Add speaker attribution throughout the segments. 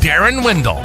Speaker 1: Darren Wendell.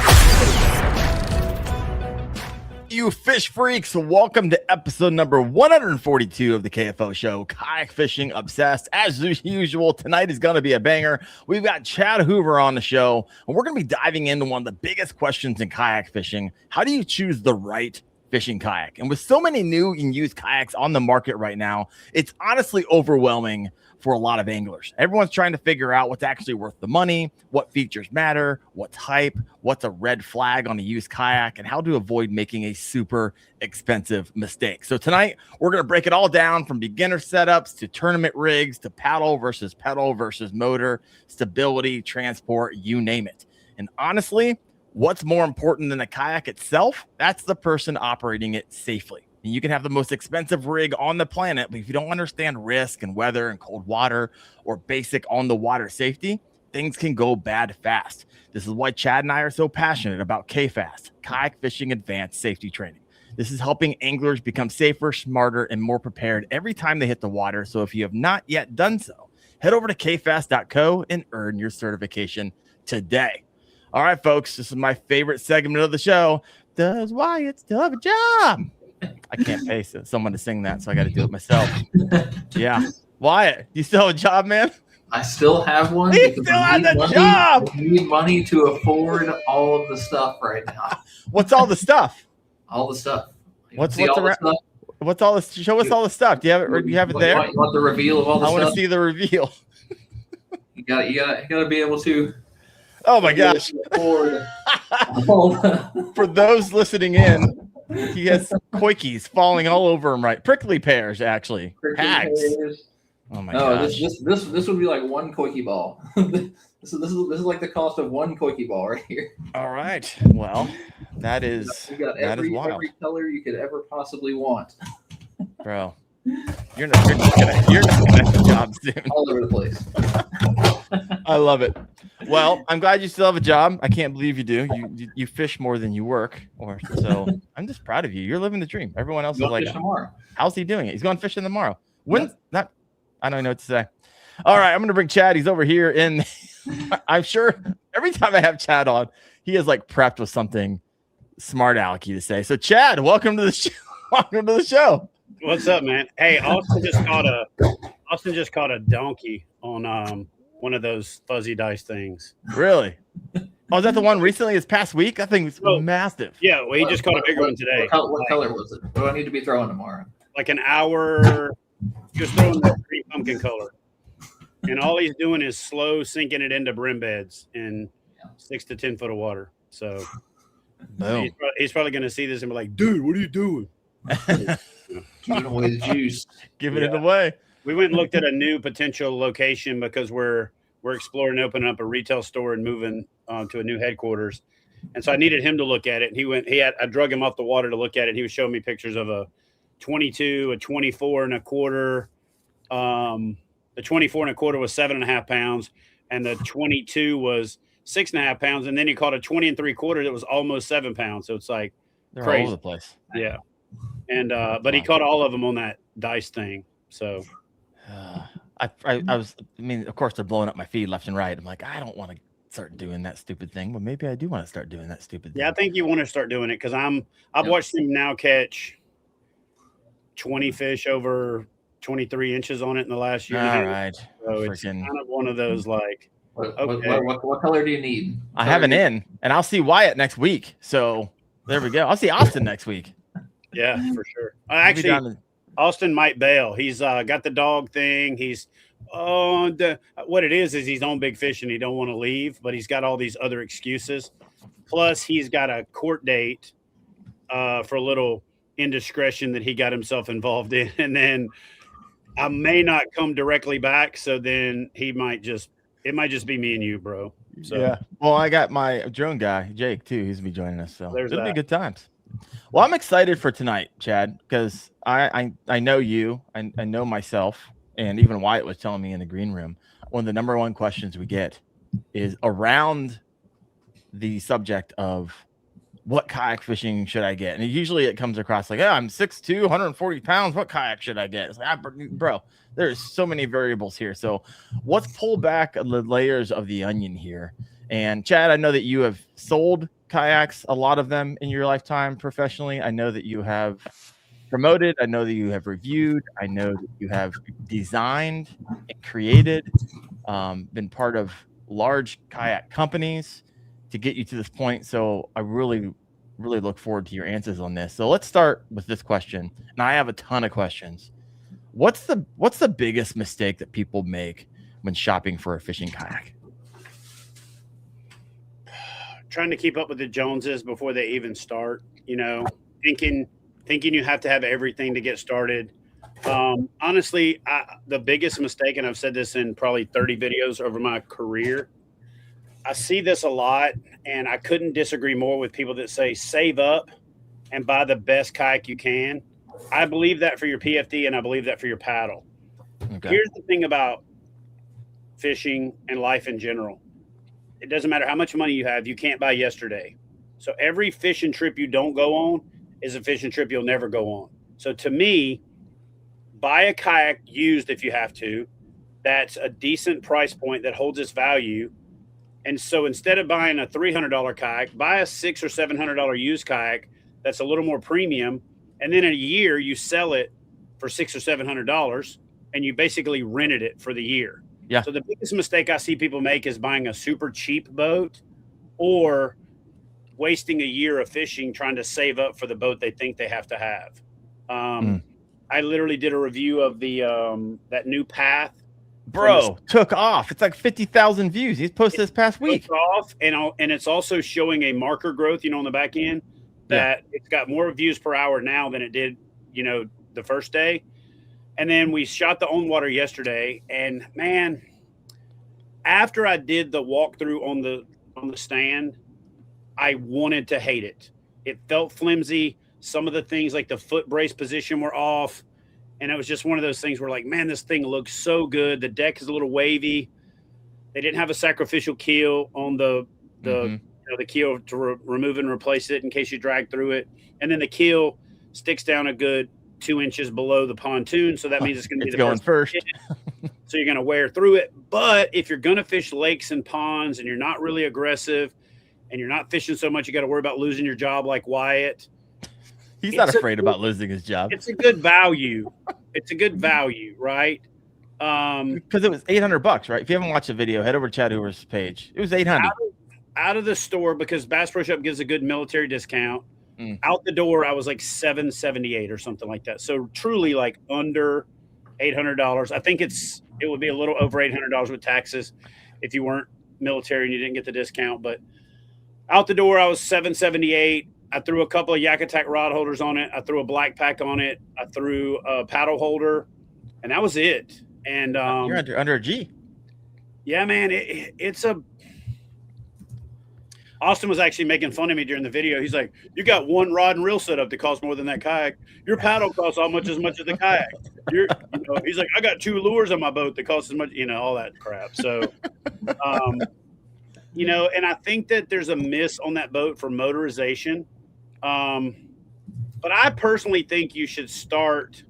Speaker 2: You fish freaks, welcome to episode number 142 of the KFO show, Kayak Fishing Obsessed. As usual, tonight is going to be a banger. We've got Chad Hoover on the show, and we're going to be diving into one of the biggest questions in kayak fishing. How do you choose the right fishing kayak? And with so many new and used kayaks on the market right now, it's honestly overwhelming for a lot of anglers. Everyone's trying to figure out what's actually worth the money, what features matter, what type, what's a red flag on a used kayak, and how to avoid making a super expensive mistake. So tonight, we're going to break it all down from beginner setups to tournament rigs to paddle versus pedal versus motor, stability, transport, you name it. And honestly, what's more important than the kayak itself? That's the person operating it safely. And you can have the most expensive rig on the planet, but if you don't understand risk and weather and cold water or basic on the water safety, things can go bad fast. This is why Chad and I are so passionate about KFAST, Kayak Fishing Advanced Safety Training. This is helping anglers become safer, smarter, and more prepared every time they hit the water. So if you have not yet done so, head over to kfast.co and earn your certification today. All right, folks, this is my favorite segment of the show. Does Wyatt still have a job? I can't pay someone to sing that, so I got to do it myself. Yeah. Wyatt, you still have a job, man?
Speaker 3: I still have one.
Speaker 2: He still has a job.
Speaker 3: I need money to afford all of the stuff right now.
Speaker 2: What's all the stuff?
Speaker 3: All the stuff.
Speaker 2: What's all this? Show us all the stuff. Do you have it? You have it there?
Speaker 3: You want the reveal of all the stuff?
Speaker 2: I want to see the reveal.
Speaker 3: You gotta be able to.
Speaker 2: Oh my gosh! For those listening in, he has koikis falling all over him. Right, prickly pears actually. Hags. Oh my gosh!
Speaker 3: This would be like one koiki ball. This is like the cost of one koiki ball right here.
Speaker 2: All right. Well, that is
Speaker 3: wild. Every color you could ever possibly want,
Speaker 2: bro. You're not gonna have a job soon.
Speaker 3: All over the place.
Speaker 2: I love it. Well, I'm glad you still have a job. I can't believe you do. You fish more than you work, so I'm just proud of you. You're living the dream. Everyone else is like, how's he doing it? He's going fishing tomorrow. I don't even know what to say. All right, I'm gonna bring Chad. He's over here, and I'm sure every time I have Chad on, he is like prepped with something smart alecky to say. So, Chad, welcome to the show. Welcome to the show.
Speaker 4: What's up, man? Hey, Austin just caught a donkey on one of those fuzzy dice things.
Speaker 2: Really? Oh, is that the one recently? This past week? That thing was massive.
Speaker 4: Yeah, well, he just caught a bigger one today.
Speaker 3: What color was it? What do I need to be throwing tomorrow?
Speaker 4: Like an hour. He was throwing the green pumpkin color, and all he's doing is slow sinking it into brim beds in 6 to 10 foot of water. So he's probably going to see this and be like, "Dude, what are you doing?"
Speaker 3: Giving away the juice.
Speaker 2: Giving it away.
Speaker 4: We went and looked at a new potential location because we're exploring opening up a retail store and moving to a new headquarters. And so I needed him to look at it. And I drug him off the water to look at it. He was showing me pictures of a 22, a 24 and a quarter. The 24 and a quarter was 7.5 pounds, and the 22 was 6.5 pounds. And then he caught a 20 and 3/4 that was almost 7 pounds. So it's like
Speaker 2: they're
Speaker 4: crazy.
Speaker 2: all over the place.
Speaker 4: Yeah. And but he caught all of them on that dice thing. So
Speaker 2: of course they're blowing up my feed left and right. I'm like, I don't want to start doing that stupid thing, but maybe I do want to start doing that stupid thing.
Speaker 4: Yeah, I think you want to start doing it because I've watched him now catch 20 fish over 23 inches on it in the last year.
Speaker 2: All right.
Speaker 4: So it's kind of one of those like,
Speaker 3: what color do you need?
Speaker 2: I have an in, and I'll see Wyatt next week. So there we go. I'll see Austin next week.
Speaker 4: Yeah, for sure. Actually, Austin might bail. He's got the dog thing. He's what it is he's on big fish and he don't want to leave, but he's got all these other excuses. Plus, he's got a court date for a little indiscretion that he got himself involved in, and then I may not come directly back. So then it might just be me and you, bro. So
Speaker 2: yeah. Well, I got my drone guy, Jake, too. He's gonna be joining us. So it'll be good times. Well, I'm excited for tonight, Chad, because I know you, I know myself, and even Wyatt was telling me in the green room, one of the number one questions we get is around the subject of what kayak fishing should I get? And usually it comes across like, I'm 6'2", 140 pounds. What kayak should I get? It's like, bro, there's so many variables here. So let's pull back the layers of the onion here And Chad, I know that you have sold kayaks, a lot of them in your lifetime professionally. I know that you have promoted. I know that you have reviewed. I know that you have designed and created, been part of large kayak companies to get you to this point. So I really look forward to your answers on this. So let's start with this question. And I have a ton of questions. What's the biggest mistake that people make when shopping for a fishing kayak?
Speaker 4: Trying to keep up with the Joneses before they even start, thinking you have to have everything to get started. Honestly, the biggest mistake, and I've said this in probably 30 videos over my career, I see this a lot, and I couldn't disagree more with people that say save up and buy the best kayak you can. I believe that for your PFD, and I believe that for your paddle. Okay. Here's the thing about fishing and life in general. It doesn't matter how much money you have, you can't buy yesterday. So every fishing trip you don't go on is a fishing trip you'll never go on. So to me, buy a kayak used if you have to. That's a decent price point that holds its value. And so instead of buying a $300 kayak, buy a $600 or $700 used kayak that's a little more premium. And then in a year, you sell it for $600 or $700, and you basically rented it for the year.
Speaker 2: Yeah.
Speaker 4: So the biggest mistake I see people make is buying a super cheap boat or wasting a year of fishing trying to save up for the boat they think they have to have. I literally did a review of the that new Path.
Speaker 2: Bro, took off. It's like 50,000 views. He's posted this past week.
Speaker 4: Took off, and it's also showing a marker growth, on the back end, that it's got more views per hour now than it did, the first day. And then we shot the on water yesterday, and man, after I did the walkthrough on the stand, I wanted to hate it. It felt flimsy. Some of the things like the foot brace position were off. And it was just one of those things where like, man, this thing looks so good. The deck is a little wavy. They didn't have a sacrificial keel on the keel to remove and replace it in case you drag through it. And then the keel sticks down a good 2 inches below the pontoon. So that means it's going to be
Speaker 2: going first.
Speaker 4: So you're going to wear through it. But if you're going to fish lakes and ponds and you're not really aggressive and you're not fishing so much, you got to worry about losing your job like Wyatt.
Speaker 2: He's not afraid about losing his job.
Speaker 4: It's a good value. It's a good value, right?
Speaker 2: Because it was $800, right? If you haven't watched the video, head over to Chad Hoover's page. It was $800
Speaker 4: out of the store because Bass Pro Shop gives a good military discount. Out the door, I was like $778 or something like that. So truly, like under $800. I think it would be a little over $800 with taxes if you weren't military and you didn't get the discount. But out the door, I was $778. I threw a couple of Yak Attack rod holders on it. I threw a black pack on it. I threw a paddle holder, and that was it. And
Speaker 2: you're under a G.
Speaker 4: Yeah, man. Austin was actually making fun of me during the video. He's like, "You got one rod and reel setup that costs more than that kayak. Your paddle costs almost as much as the kayak." He's like, "I got 2 lures on my boat that cost as much." All that crap. So, and I think that there's a miss on that boat for motorization. But I personally think you should start,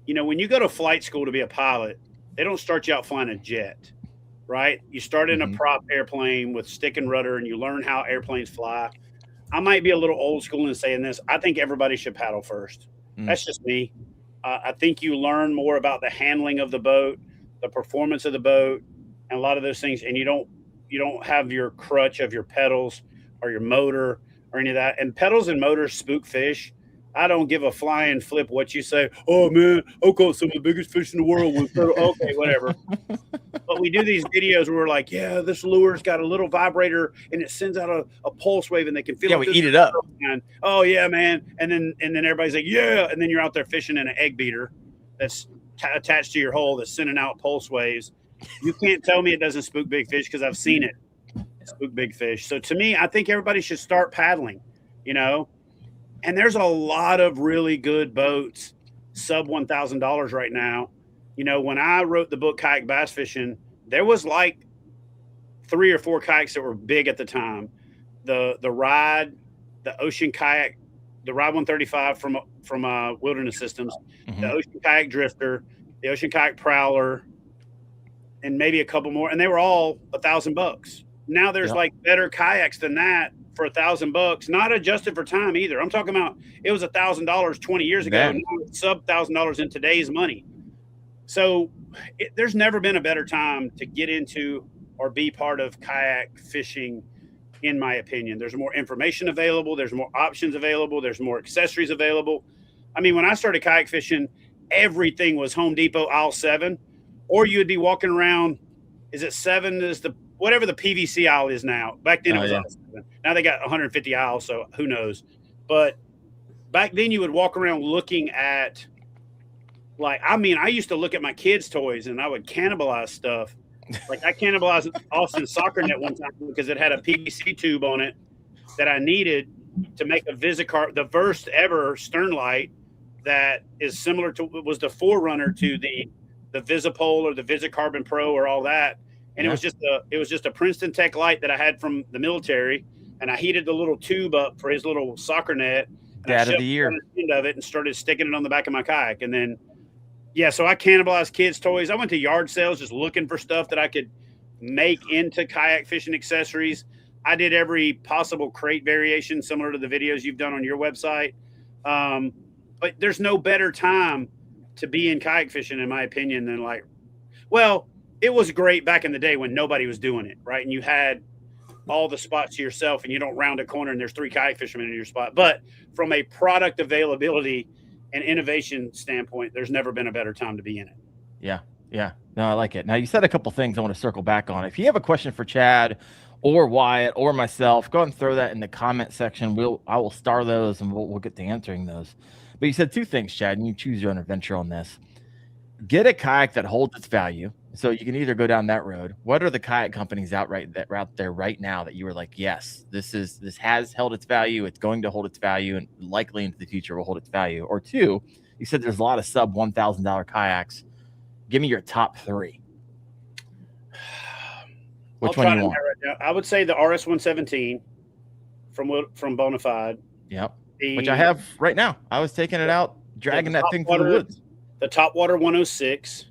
Speaker 4: when you go to flight school to be a pilot, they don't start you out flying a jet, right? You start in a prop airplane with stick and rudder and you learn how airplanes fly. I might be a little old school in saying this. I think everybody should paddle first. That's just me. I think you learn more about the handling of the boat, the performance of the boat, and a lot of those things. And you don't have your crutch of your pedals or your motor or any of that. And pedals and motors spook fish. I don't give a flying flip what you say. Oh, man, I caught some of the biggest fish in the world. Okay, whatever. But we do these videos where we're like, yeah, this lure's got a little vibrator and it sends out a pulse wave and they can feel it.
Speaker 2: Yeah, we eat it up.
Speaker 4: And, oh, yeah, man. And then everybody's like, yeah. And then you're out there fishing in an egg beater that's attached to your hole that's sending out pulse waves. You can't tell me it doesn't spook big fish because I've seen it spook big fish. So to me, I think everybody should start paddling, and there's a lot of really good boats, sub $1,000 right now. When I wrote the book Kayak Bass Fishing, there was like 3 or 4 kayaks that were big at the time. The Ride, the Ocean Kayak, the Ride 135 from Wilderness Systems, the Ocean Kayak Drifter, the Ocean Kayak Prowler, and maybe a couple more, and they were all $1,000. now there's like better kayaks than that for $1,000, not adjusted for time either. I'm talking about it was $1,000 20 years ago. Now it's sub $1,000 in today's money. So there's never been a better time to get into or be part of kayak fishing, in my opinion. There's more information available. There's more options available. There's more accessories available. I mean, when I started kayak fishing, everything was Home Depot aisle 7, or you would be walking around. Is it 7? Is the whatever the PVC aisle is now? Back then it was aisle 7. Now they got 150 aisles, so who knows? But back then you would walk around looking at, like, I mean, I used to look at my kids' toys and I would cannibalize stuff. Like I cannibalized Austin's soccer net one time because it had a PVC tube on it that I needed to make a Visicar, the first ever stern light that is similar to, was the forerunner to the Visipole or the Visicarbon Pro or all that. And it was just a Princeton Tech light that I had from the military, and I heated the little tube up for his little soccer net.
Speaker 2: Dad of the year.
Speaker 4: End of it and started sticking it on the back of my kayak. And then, so I cannibalized kids' toys. I went to yard sales just looking for stuff that I could make into kayak fishing accessories. I did every possible crate variation similar to the videos you've done on your website. But there's no better time to be in kayak fishing, in my opinion, than it was great back in the day when nobody was doing it, right? And you had all the spots to yourself and you don't round a corner and there's 3 kayak fishermen in your spot. But from a product availability and innovation standpoint, there's never been a better time to be in it.
Speaker 2: Yeah. No, I like it. Now, you said a couple things I want to circle back on. If you have a question for Chad or Wyatt or myself, go ahead and throw that in the comment section. I will star those and we'll get to answering those. But you said 2 things, Chad, and you choose your own adventure on this. Get a kayak that holds its value. So you can either go down that road. What are the kayak companies out there right now that you were like, yes, this has held its value. It's going to hold its value, and likely into the future will hold its value. Or 2, you said there's a lot of sub $1,000 kayaks. Give me your top 3. Which one you want?
Speaker 4: Right, I would say the RS-117 from Bonafide.
Speaker 2: Yep. Which I have right now. I was taking it out, dragging that thing through the woods.
Speaker 4: The Topwater 106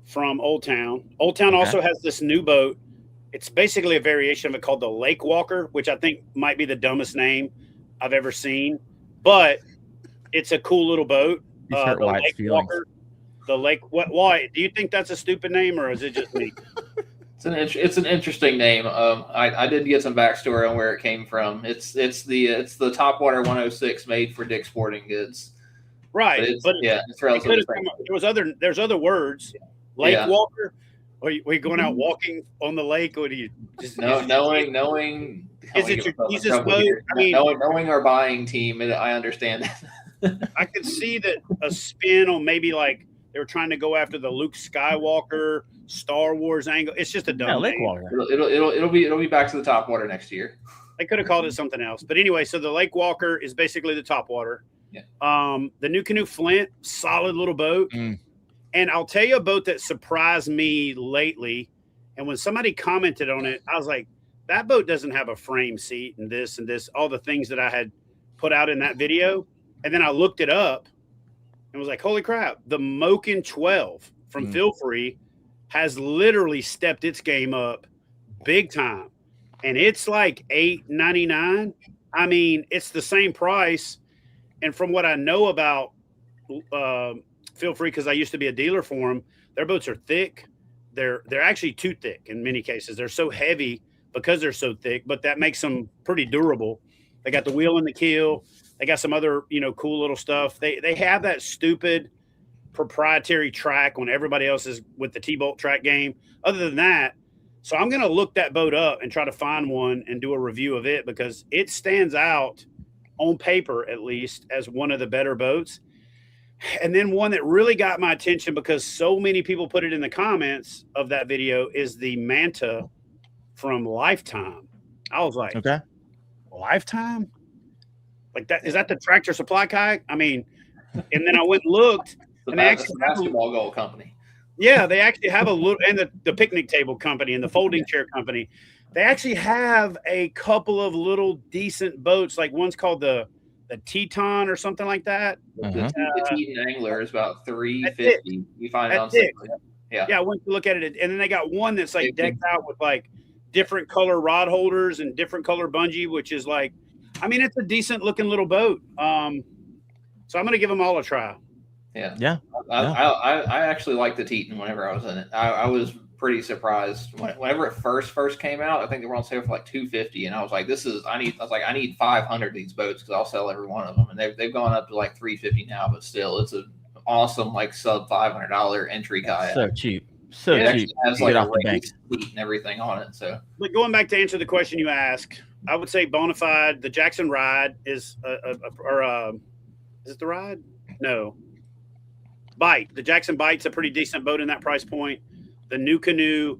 Speaker 4: from Old Town. Old Town also has this new boat. It's basically a variation of it called the Lake Walker, which I think might be the dumbest name I've ever seen. But it's a cool little boat. The Lake Walker. The Lake. Why? Do you think that's a stupid name, or is it just me?
Speaker 3: It's an interesting name. I did get some backstory on where it came from. It's the Topwater 106 made for Dick's Sporting Goods.
Speaker 4: Right,
Speaker 3: but it's relatively.
Speaker 4: There's other words. Lake Walker. Are you going out walking on the lake, or do you just
Speaker 3: knowing?
Speaker 4: Is it your Jesus boat? I mean,
Speaker 3: knowing our buying team, I understand that.
Speaker 4: I could see that a spin on maybe like they were trying to go after the Luke Skywalker Star Wars angle. It's just a dumb
Speaker 2: Lake
Speaker 4: name.
Speaker 2: Walker.
Speaker 3: It'll be back to the Topwater next year.
Speaker 4: They could have called it something else, but anyway. So the Lake Walker is basically the Topwater.
Speaker 3: Yeah.
Speaker 4: The New Canoe Flint, solid little boat. And I'll tell you a boat that surprised me lately. And when somebody commented on it, I was like, that boat doesn't have a frame seat and this, all the things that I had put out in that video. And then I looked it up and was like, holy crap, the Moken 12 from Feel Free has literally stepped its game up big time. And it's like $899. I mean, it's the same price. And from what I know about Feel Free, because I used to be a dealer for them, their boats are thick. They're actually too thick in many cases. They're so heavy because they're so thick, but that makes them pretty durable. They got the wheel and the keel. They got some other, cool little stuff. They have that stupid proprietary track when everybody else is with the T-Bolt track game. Other than that, so I'm going to look that boat up and try to find one and do a review of it because it stands out on paper, at least, as one of the better boats. And then one that really got my attention because so many people put it in the comments of that video is the Manta from Lifetime. I was like,
Speaker 2: okay,
Speaker 4: Lifetime? Like that? Is that the Tractor Supply kayak? I mean, and then I went and looked.
Speaker 3: The basketball goal company.
Speaker 4: Yeah, they actually have a little, and the picnic table company and the folding chair company. They actually have a couple of little decent boats. Like one's called the Teton or something like that.
Speaker 3: The Teton Angler is about $350. You find it on sale.
Speaker 4: Yeah, I went to look at it, and then they got one that's like decked out with like different color rod holders and different color bungee, which is like, I mean, it's a decent looking little boat. So I'm going to give them all a try.
Speaker 3: Yeah. I actually liked the Teton whenever I was in it. I was pretty surprised whenever it first came out. I think they were on sale for like $250, and I was like, I need 500 of these boats because I'll sell every one of them. And they've gone up to like $350 now, but still, it's an awesome like sub $500 entry kayak.
Speaker 2: So cheap. So cheap.
Speaker 3: It has like a race seat and everything on it. So,
Speaker 4: but going back to answer the question you asked, I would say Bonafide. The Jackson Ride is is it the Ride? No. Bite. The Jackson Bite's a pretty decent boat in that price point. The New Canoe,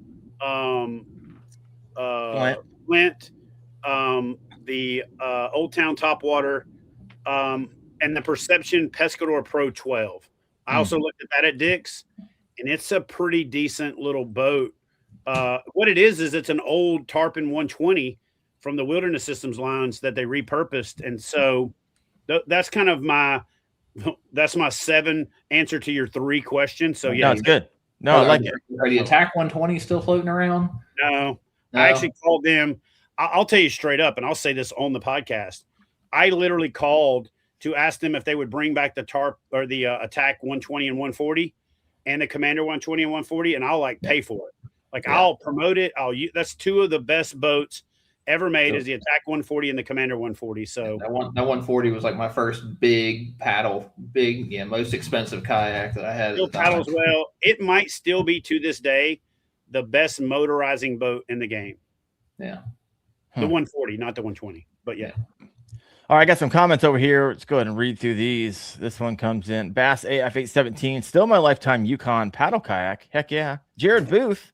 Speaker 4: Flint, the Old Town Topwater, and the Perception Pescador Pro 12. I also looked at that at Dick's, and it's a pretty decent little boat. What it is it's an old Tarpon 120 from the Wilderness Systems lines that they repurposed, and so that's kind of my 7 answer to your 3 questions. So yeah,
Speaker 2: it's good. No, I like it.
Speaker 3: Are the Attack 120 still floating around?
Speaker 4: No. I actually called them. I'll tell you straight up, and I'll say this on the podcast. I literally called to ask them if they would bring back the the Attack 120 and 140 and the Commander 120 and 140, and I'll pay for it. I'll promote it. That's 2 of the best boats ever made is the Attack 140 and the Commander 140. So
Speaker 3: that 140 was like my first big paddle, most expensive kayak that I had.
Speaker 4: Still paddles well. It might still be to this day the best motorizing boat in the game.
Speaker 3: Yeah.
Speaker 4: The 140, not the 120, but yeah.
Speaker 2: All right, I got some comments over here. Let's go ahead and read through these. This one comes in. Bass AF817, still my lifetime Yukon paddle kayak. Heck yeah. Jared Booth.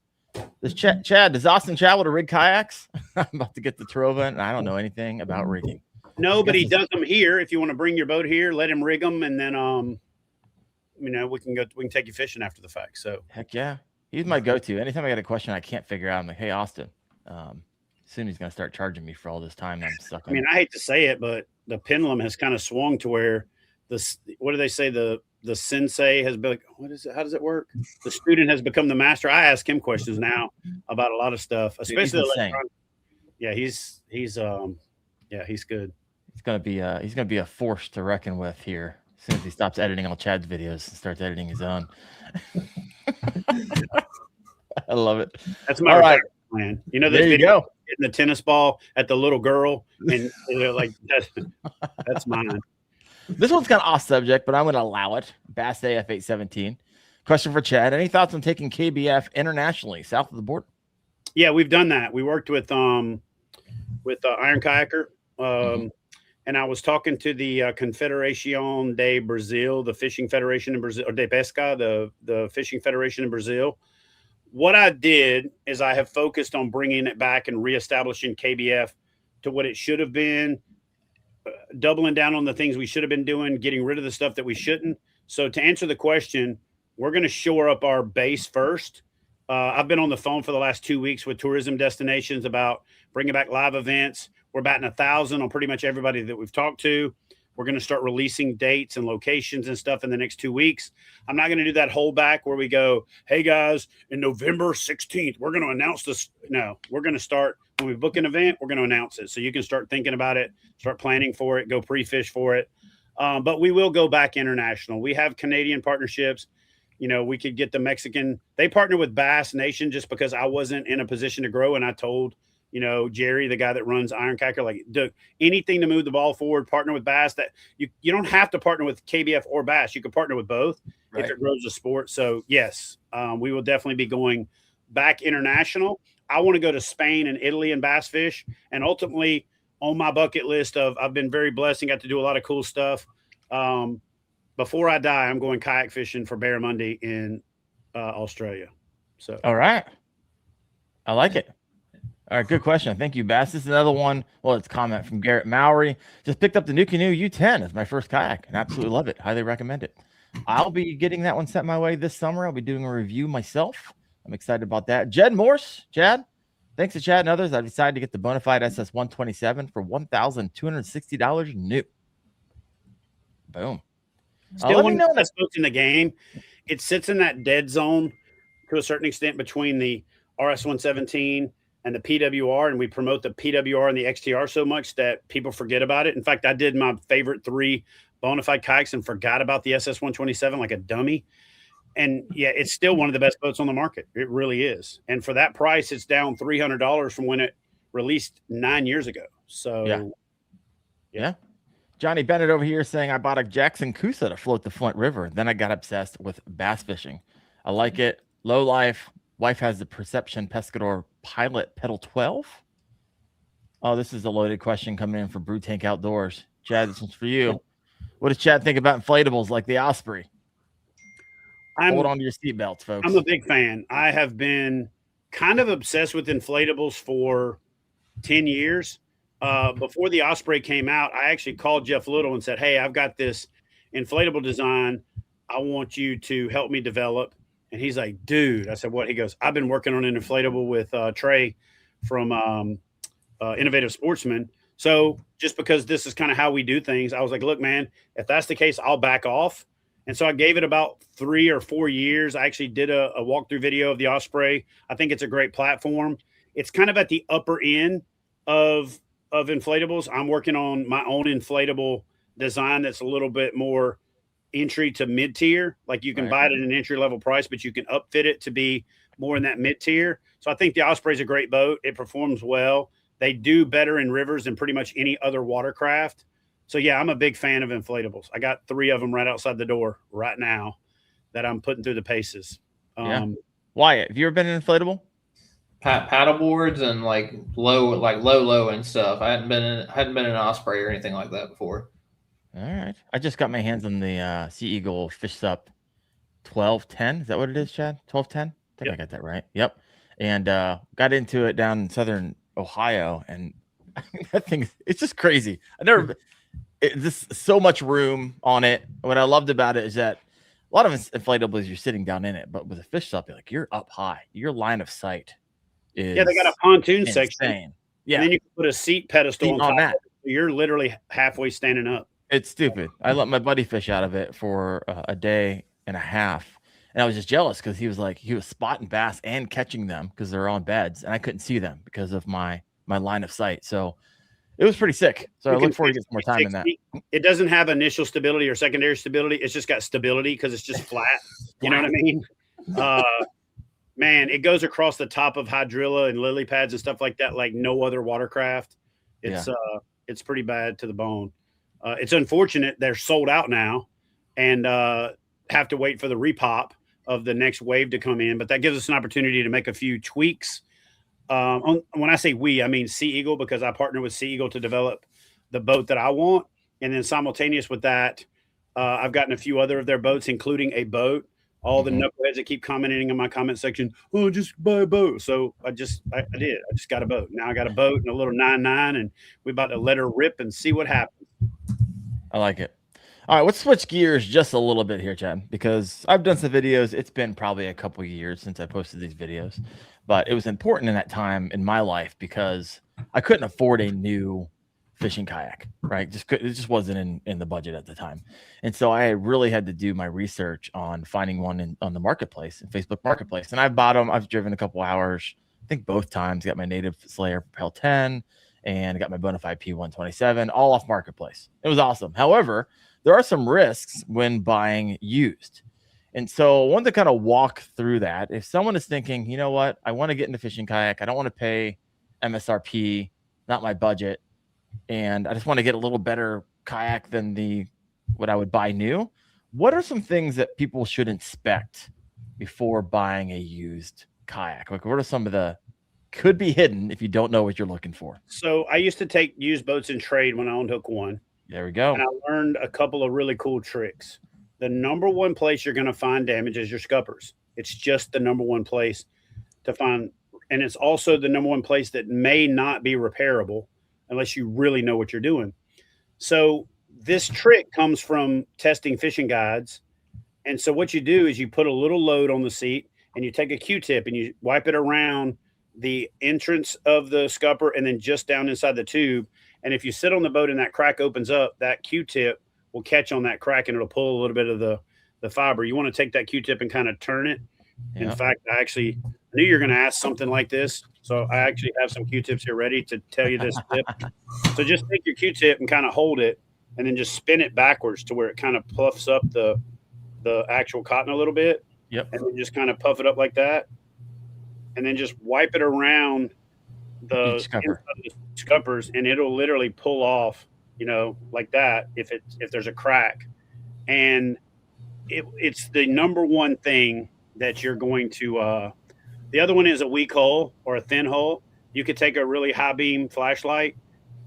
Speaker 2: Chad, does Austin travel to rig kayaks? I'm about to get the Trova, and I don't know anything about rigging.
Speaker 4: No, but he does them here. If you want to bring your boat here, let him rig them, and then we can take you fishing after the fact. So
Speaker 2: heck yeah, he's my go-to. Anytime I got a question I can't figure out, I'm like, hey Austin. Soon he's gonna start charging me for all this time I'm stuck.
Speaker 4: I hate to say it, but the pendulum has kind of swung to where what do they say? The sensei has been like, what is it? How does it work? The student has become the master. I ask him questions now about a lot of stuff, especially electronic. Yeah, he's good. He's gonna
Speaker 2: be a force to reckon with here as soon as he stops editing all Chad's videos and starts editing his own. I love it.
Speaker 4: That's my right plan. You know, this video hitting the tennis ball at the little girl, and that's mine.
Speaker 2: This one's kind of off subject, but I'm going to allow it. Bass AF817. Question for Chad. Any thoughts on taking KBF internationally, south of the border?
Speaker 4: Yeah, we've done that. We worked with Iron Kayaker. And I was talking to the Confederación de Brazil, the fishing federation in Brazil, or de Pesca, the fishing federation in Brazil. What I did is I have focused on bringing it back and reestablishing KBF to what it should have been, doubling down on the things we should have been doing, getting rid of the stuff that we shouldn't. So to answer the question, we're going to shore up our base first. I've been on the phone for the last 2 weeks with tourism destinations about bringing back live events. We're batting 1,000 on pretty much everybody that we've talked to. We're going to start releasing dates and locations and stuff in the next 2 weeks. I'm not going to do that holdback where we go, hey guys, in November 16th, we're going to announce this. No, we're going to start when we book an event, we're going to announce it. So you can start thinking about it, start planning for it, go pre-fish for it. But we will go back international. We have Canadian partnerships. You know, we could get the Mexican, they partner with Bass Nation just because I wasn't in a position to grow. And I told, you know, Jerry, the guy that runs Iron Kayaker, like, dude, anything to move the ball forward, partner with Bass. That you don't have to partner with KBF or Bass. You can partner with both if it grows the sport. So yes, we will definitely be going back international. I want to go to Spain and Italy and bass fish. And ultimately on my bucket list I've been very blessed and got to do a lot of cool stuff. Before I die, I'm going kayak fishing for barramundi in Australia. So,
Speaker 2: all right. I like it. All right. Good question. Thank you, Bass. This is another one. Well, it's a comment from Garrett Mowry. Just picked up the New Canoe U10 as my first kayak and absolutely love it. Highly recommend it. I'll be getting that one sent my way this summer. I'll be doing a review myself. I'm excited about that. Jed Morse, Chad. Thanks to Chad and others, I decided to get the Bonafide SS127 for $1,260 new. Boom.
Speaker 4: Still one of the best boats in the game. It sits in that dead zone to a certain extent between the RS117 and the PWR, and we promote the PWR and the XTR so much that people forget about it. In fact, I did my favorite 3 bona fide kayaks and forgot about the SS127 like a dummy. And yeah, it's still one of the best boats on the market. It really is. And for that price, it's down $300 from when it released 9 years ago. So
Speaker 2: yeah. Johnny Bennett over here saying, I bought a Jackson Coosa to float the Flint River. Then I got obsessed with bass fishing. I like it. Low life. Wife has the Perception Pescador Pilot Pedal 12. Oh, this is a loaded question coming in from Brew Tank Outdoors. Chad, this one's for you. What does Chad think about inflatables like the Osprey? Hold on to your seatbelts, folks.
Speaker 4: I'm a big fan. I have been kind of obsessed with inflatables for 10 years. Before the Osprey came out, I actually called Jeff Little and said, hey, I've got this inflatable design I want you to help me develop. And he's like, dude, I said, what? He goes, I've been working on an inflatable with Trey from Innovative Sportsman. So just because this is kind of how we do things, I was like, look, man, if that's the case, I'll back off. And so I gave it about 3 or 4 years. I actually did a walkthrough video of the Osprey. I think it's a great platform. It's kind of at the upper end of inflatables. I'm working on my own inflatable design that's a little bit more entry to mid-tier. Like you can buy it at an entry-level price, but you can upfit it to be more in that mid-tier. So I think the Osprey is a great boat. It performs well. They do better in rivers than pretty much any other watercraft. So, yeah, I'm a big fan of inflatables. I got 3 of them right outside the door right now that I'm putting through the paces.
Speaker 2: Wyatt, have you ever been an inflatable?
Speaker 3: Paddle boards and like low and stuff. I hadn't been in an Osprey or anything like that before.
Speaker 2: All right. I just got my hands on the Sea Eagle Fish Sup 1210. Is that what it is, Chad? 1210? I think I got that right. Yep. And got into it down in southern Ohio, and that thing, it's just crazy. There's so much room on it. What I loved about it is that a lot of inflatables, you're sitting down in it, but with a Fish Sup, you're up high. Your line of sight is
Speaker 4: they got a pontoon
Speaker 2: insane.
Speaker 4: Section.
Speaker 2: Yeah.
Speaker 4: And then you can put a seat pedestal on that. You're literally halfway standing up.
Speaker 2: It's stupid. I let my buddy fish out of it for a day and a half, and I was just jealous because he was spotting bass and catching them because they're on beds, and I couldn't see them because of my line of sight. So it was pretty sick. So I look forward to getting more time in that.
Speaker 4: It doesn't have initial stability or secondary stability. It's just got stability because it's just flat. You know what I mean? Man, it goes across the top of hydrilla and lily pads and stuff like that, like no other watercraft. It's pretty bad to the bone. It's unfortunate they're sold out now and have to wait for the repop of the next wave to come in. But that gives us an opportunity to make a few tweaks. When I say we, I mean Sea Eagle, because I partner with Sea Eagle to develop the boat that I want. And then simultaneous with that, I've gotten a few other of their boats, including a boat. All the knuckleheads that keep commenting in my comment section, oh, just buy a boat. So I did. I just got a boat. Now I got a boat and a little 9.9, and we're about to let her rip and see what happens.
Speaker 2: I like it. All right, let's switch gears just a little bit here, Chad, because I've done some videos. It's been probably a couple of years since I posted these videos, but it was important in that time in my life because I couldn't afford a new fishing kayak, right? It just wasn't in the budget at the time. And so I really had to do my research on finding one on the marketplace, in Facebook Marketplace. And I bought them. I've driven a couple hours, I think both times, got my Native Slayer Propel 10 and got my Bonafide P127 all off Marketplace. It was awesome. However, there are some risks when buying used. And so I wanted to kind of walk through that. If someone is thinking, you know what, I want to get into fishing kayak, I don't want to pay MSRP, not my budget, and I just want to get a little better kayak than what I would buy new. What are some things that people should inspect before buying a used kayak? Like, what are some of the could be hidden if you don't know what you're looking for?
Speaker 4: So I used to take used boats in trade when I owned Hook One.
Speaker 2: There we go.
Speaker 4: And I learned a couple of really cool tricks. The number one place you're going to find damage is your scuppers. It's just the number one place to find. And it's also the number one place that may not be repairable unless you really know what you're doing. So this trick comes from testing fishing guides. And so what you do is you put a little load on the seat and you take a Q-tip and you wipe it around the entrance of the scupper and then just down inside the tube. And if you sit on the boat and that crack opens up, that Q-tip will catch on that crack and it'll pull a little bit of the fiber. You want to take that Q-tip and kind of turn it In fact, I knew you were going to ask something like this. So I actually have some Q-tips here ready to tell you this tip. So just take your Q-tip and kind of hold it and then just spin it backwards to where it kind of puffs up the actual cotton a little bit.
Speaker 2: Yep.
Speaker 4: And then just kind of puff it up like that. And then just wipe it around the scuppers, and it'll literally pull off, like that if there's a crack. And it's the number one thing that you're going to the other one is a weak hole or a thin hole. You could take a really high beam flashlight,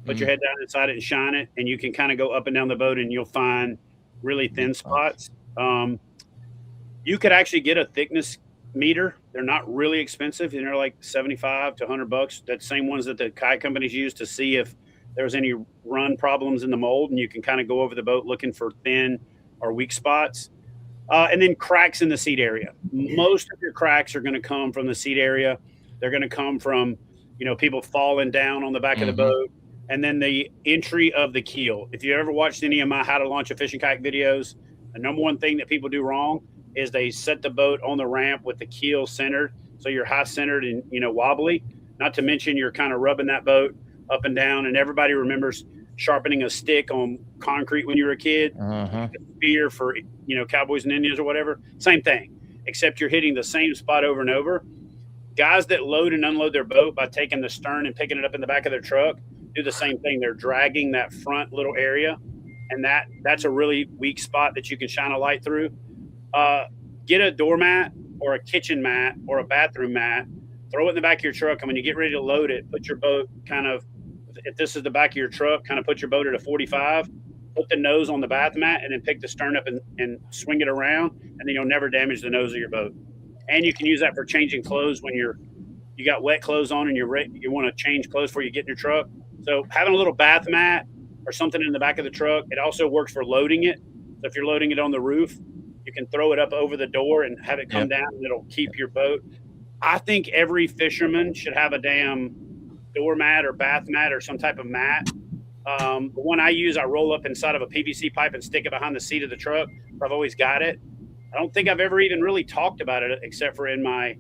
Speaker 4: put your head down inside it and shine it, and you can kind of go up and down the boat and you'll find really thin spots. You could actually get a thickness meter. They're not really expensive, and they're like $75 to $100. That same ones that the kayak companies use to see if there's any run problems in the mold, and you can kind of go over the boat looking for thin or weak spots. And then cracks in the seat area. Most of your cracks are going to come from the seat area. They're going to come from, people falling down on the back of the boat. And then the entry of the keel. If you ever watched any of my how to launch a fishing kayak videos, the number one thing that people do wrong is they set the boat on the ramp with the keel centered. So you're high centered and, wobbly. Not to mention you're kind of rubbing that boat up and down. And everybody remembers sharpening a stick on concrete when you were a kid. Spear for, cowboys and Indians or whatever. Same thing, except you're hitting the same spot over and over. Guys that load and unload their boat by taking the stern and picking it up in the back of their truck do the same thing. They're dragging that front little area, and that's a really weak spot that you can shine a light through. Get a doormat or a kitchen mat or a bathroom mat, throw it in the back of your truck, and when you get ready to load it, put your boat if this is the back of your truck, kind of put your boat at a 45, put the nose on the bath mat, and then pick the stern up and swing it around, and then you'll never damage the nose of your boat. And you can use that for changing clothes when you got wet clothes on and you want to change clothes before you get in your truck. So having a little bath mat or something in the back of the truck, it also works for loading it. So if you're loading it on the roof, you can throw it up over the door and have it come down, and it'll keep your boat. I think every fisherman should have a damn doormat or bath mat or some type of mat. The one I use, I roll up inside of a PVC pipe and stick it behind the seat of the truck. I've always got it. I don't think I've ever even really talked about it except for in my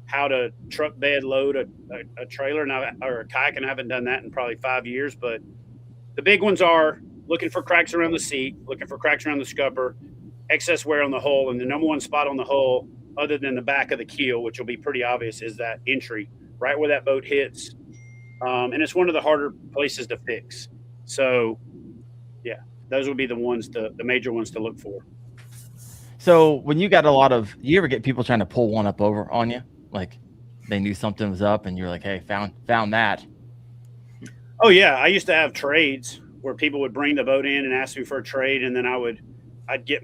Speaker 4: how to truck bed load a trailer or a kayak, and I haven't done that in probably 5 years. But the big ones are looking for cracks around the seat, looking for cracks around the scupper, excess wear on the hull, and the number one spot on the hull, other than the back of the keel, which will be pretty obvious, is that entry, right where that boat hits. And it's one of the harder places to fix. So, yeah, those would be the ones, the major ones to look for.
Speaker 2: So when you got you ever get people trying to pull one up over on you? Like they knew something was up and you're like, hey, found that.
Speaker 4: Oh yeah. I used to have trades where people would bring the boat in and ask me for a trade. And then I'd get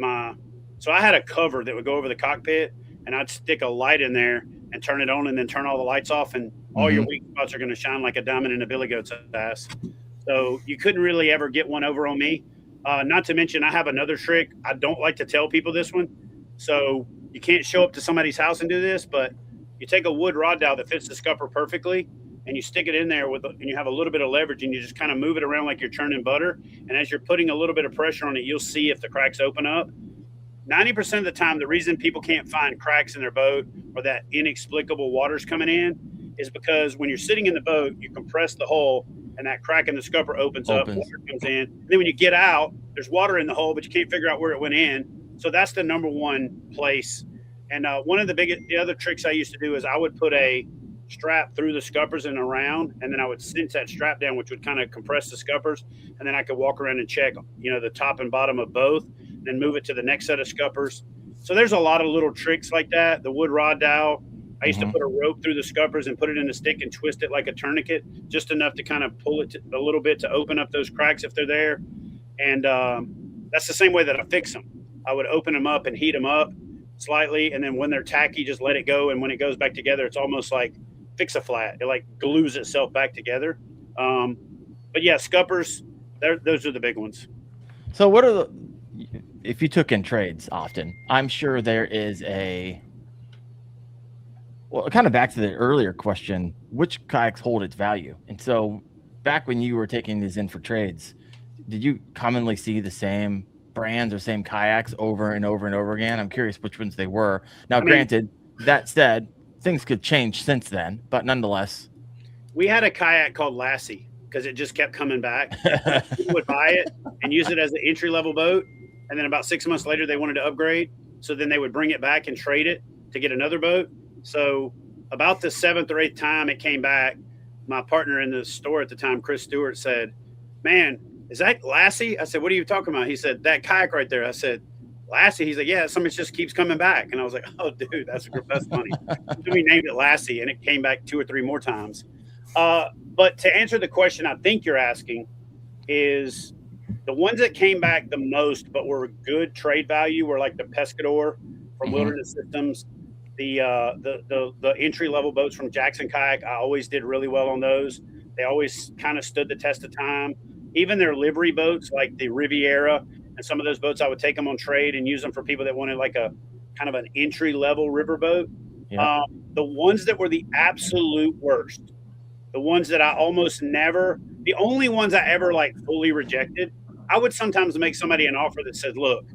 Speaker 4: so I had a cover that would go over the cockpit, and I'd stick a light in there and turn it on and then turn all the lights off, and all your weak spots are going to shine like a diamond in a billy goat's ass. So you couldn't really ever get one over on me. Not to mention, I have another trick. I don't like to tell people this one. So you can't show up to somebody's house and do this, but you take a wood rod dowel that fits the scupper perfectly, and you stick it in there and you have a little bit of leverage, and you just kind of move it around like you're churning butter. And as you're putting a little bit of pressure on it, you'll see if the cracks open up. 90% of the time, the reason people can't find cracks in their boat or that inexplicable water's coming in is because when you're sitting in the boat, you compress the hull, and that crack in the scupper opens up, water comes in. And then when you get out, there's water in the hole, but you can't figure out where it went in. So that's the number one place. And one of the other tricks I used to do is I would put a strap through the scuppers and around, and then I would cinch that strap down, which would kind of compress the scuppers. And then I could walk around and check, the top and bottom of both, and then move it to the next set of scuppers. So there's a lot of little tricks like that. The wood rod dowel, I used to put a rope through the scuppers and put it in a stick and twist it like a tourniquet, just enough to kind of pull it a little bit to open up those cracks if they're there. And that's the same way that I fix them. I would open them up and heat them up slightly, and then when they're tacky, just let it go. And when it goes back together, it's almost like fix-a-flat. It like glues itself back together. But yeah, scuppers, those are the big ones.
Speaker 2: So if you took in trades often, I'm sure there is kind of back to the earlier question, which kayaks hold its value? And so back when you were taking these in for trades, did you commonly see the same brands or same kayaks over and over and over again? I'm curious which ones they were. Now, granted, That said, things could change since then, but nonetheless.
Speaker 4: We had a kayak called Lassie because it just kept coming back. People would buy it and use it as an entry-level boat, and then about 6 months later, they wanted to upgrade. So then they would bring it back and trade it to get another boat. So about the 7th or 8th time it came back, my partner in the store at the time, Chris Stewart, said, "Man, is that Lassie?" I said, "What are you talking about?" He said, "That kayak right there." I said, "Lassie?" He's like, "Yeah, something just keeps coming back." And I was like, "Oh, dude, that's funny." So we named it Lassie, and it came back 2 or 3 more times. But to answer the question I think you're asking is the ones that came back the most but were good trade value were like the Pescador from Wilderness Systems, the entry-level boats from Jackson Kayak. I always did really well on those. They always kind of stood the test of time. Even their livery boats like the Riviera and some of those boats, I would take them on trade and use them for people that wanted like a kind of an entry-level river boat. Yeah. The ones that were the absolute worst, the ones that I almost never, the only ones I ever like fully rejected, I would sometimes make somebody an offer that said, "Look,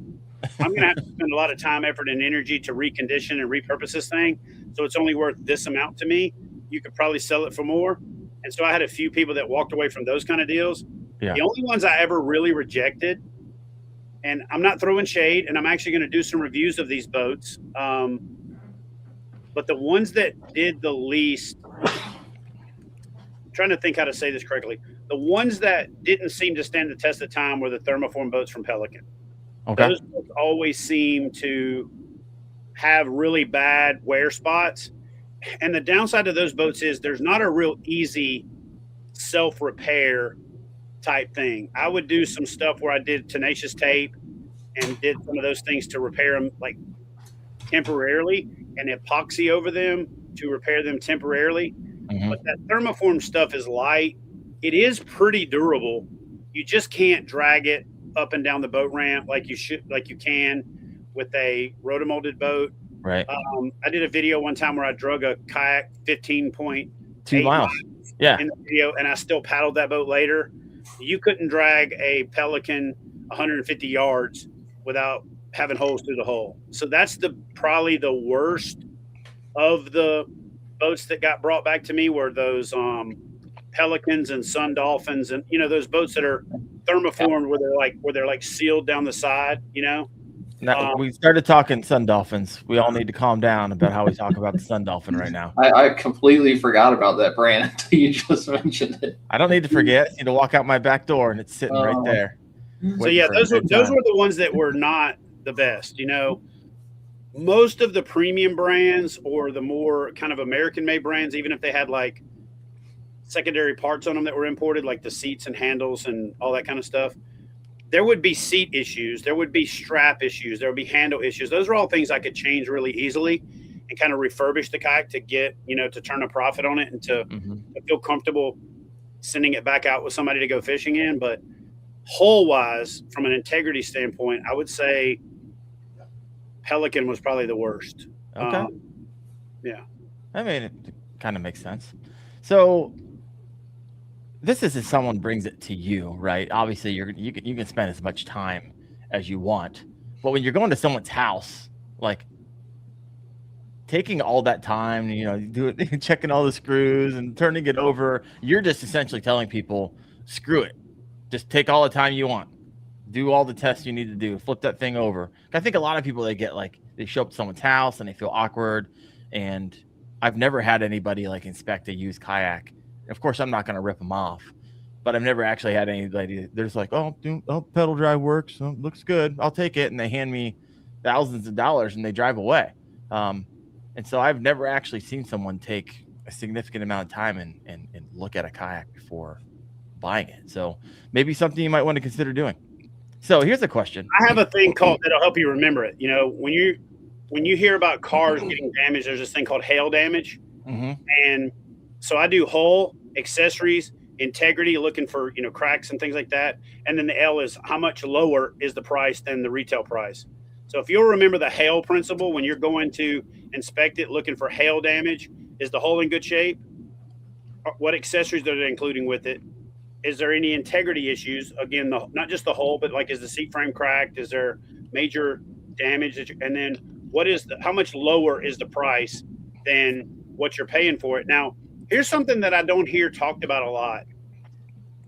Speaker 4: I'm going to have to spend a lot of time, effort, and energy to recondition and repurpose this thing. So it's only worth this amount to me. You could probably sell it for more." And so I had a few people that walked away from those kind of deals. Yeah. The only ones I ever really rejected, and I'm not throwing shade, and I'm actually going to do some reviews of these boats. But the ones that did the least, trying to think how to say this correctly. The ones that didn't seem to stand the test of time were the thermoform boats from Pelican. Okay. Those boats always seem to have really bad wear spots. And the downside of those boats is there's not a real easy self-repair type thing. I would do some stuff where I did tenacious tape and did some of those things to repair them like temporarily and epoxy over them to repair them temporarily. But that thermoform stuff is light. It is pretty durable. You just can't drag it up and down the boat ramp like you can with a rotomolded boat.
Speaker 2: Right.
Speaker 4: I did a video one time where I drug a kayak 15.2
Speaker 2: miles. Yeah.
Speaker 4: In the video, and I still paddled that boat later. You couldn't drag a Pelican 150 yards without having holes through the hull. So that's probably the worst of the boats that got brought back to me were those Pelicans and Sun Dolphins, and those boats that are thermoformed where they're like sealed down the side.
Speaker 2: Now, we started talking Sun Dolphins. We all need to calm down about how we talk about the Sun Dolphin right now.
Speaker 3: I completely forgot about that brand until you just mentioned it.
Speaker 2: I don't need to forget. I need to walk out my back door and it's sitting right there.
Speaker 4: So yeah, those were the ones that were not the best. Most of the premium brands or the more kind of American-made brands, even if they had like secondary parts on them that were imported, like the seats and handles and all that kind of stuff, there would be seat issues, there would be strap issues, there would be handle issues. Those are all things I could change really easily and kind of refurbish the kayak to get, to turn a profit on it and to feel comfortable sending it back out with somebody to go fishing in. But hull-wise, from an integrity standpoint, I would say Pelican was probably the worst.
Speaker 2: Okay.
Speaker 4: Yeah.
Speaker 2: I mean, it kind of makes sense. So this is if someone brings it to you, right? Obviously, you can spend as much time as you want, but when you're going to someone's house, like taking all that time, checking all the screws and turning it over, you're just essentially telling people, screw it, just take all the time you want. Do all the tests you need to do. Flip that thing over. I think a lot of people, they show up to someone's house and they feel awkward. And I've never had anybody inspect a used kayak. Of course, I'm not going to rip them off, but I've never actually had anybody. They're just like, oh, pedal drive works. Oh, looks good. I'll take it. And they hand me thousands of dollars and they drive away. And so I've never actually seen someone take a significant amount of time and look at a kayak before buying it. So maybe something you might want to consider doing. So here's a question.
Speaker 4: I have a thing called that'll help you remember it. When you hear about cars getting damaged, there's this thing called hail damage. And so I do hull, accessories, integrity, looking for, cracks and things like that. And then the L is how much lower is the price than the retail price. So if you'll remember the hail principle, when you're going to inspect it, looking for hail damage, is the hull in good shape? What accessories are they including with it? Is there any integrity issues? Again, not just the hull, but is the seat frame cracked? Is there major damage? And then how much lower is the price than what you're paying for it. Now, here's something that I don't hear talked about a lot.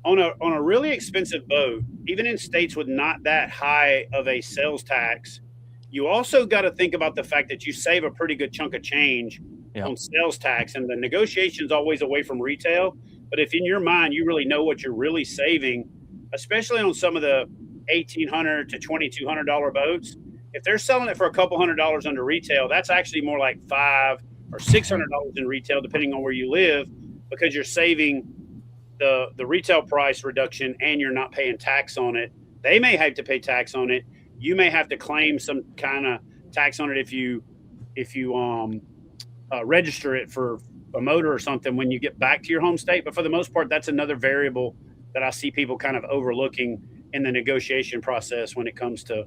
Speaker 4: On a really expensive boat, even in states with not that high of a sales tax, you also got to think about the fact that you save a pretty good chunk of change on sales tax, and the negotiation's always away from retail. But if in your mind you really know what you're really saving, especially on some of the $1,800 to $2,200 boats, if they're selling it for a couple $100 under retail, that's actually more like $500 or $600 in retail, depending on where you live, because you're saving the retail price reduction and you're not paying tax on it. They may have to pay tax on it. You may have to claim some kind of tax on it if you register it for a motor or something when you get back to your home state. But for the most part, that's another variable that I see people kind of overlooking in the negotiation process when it comes to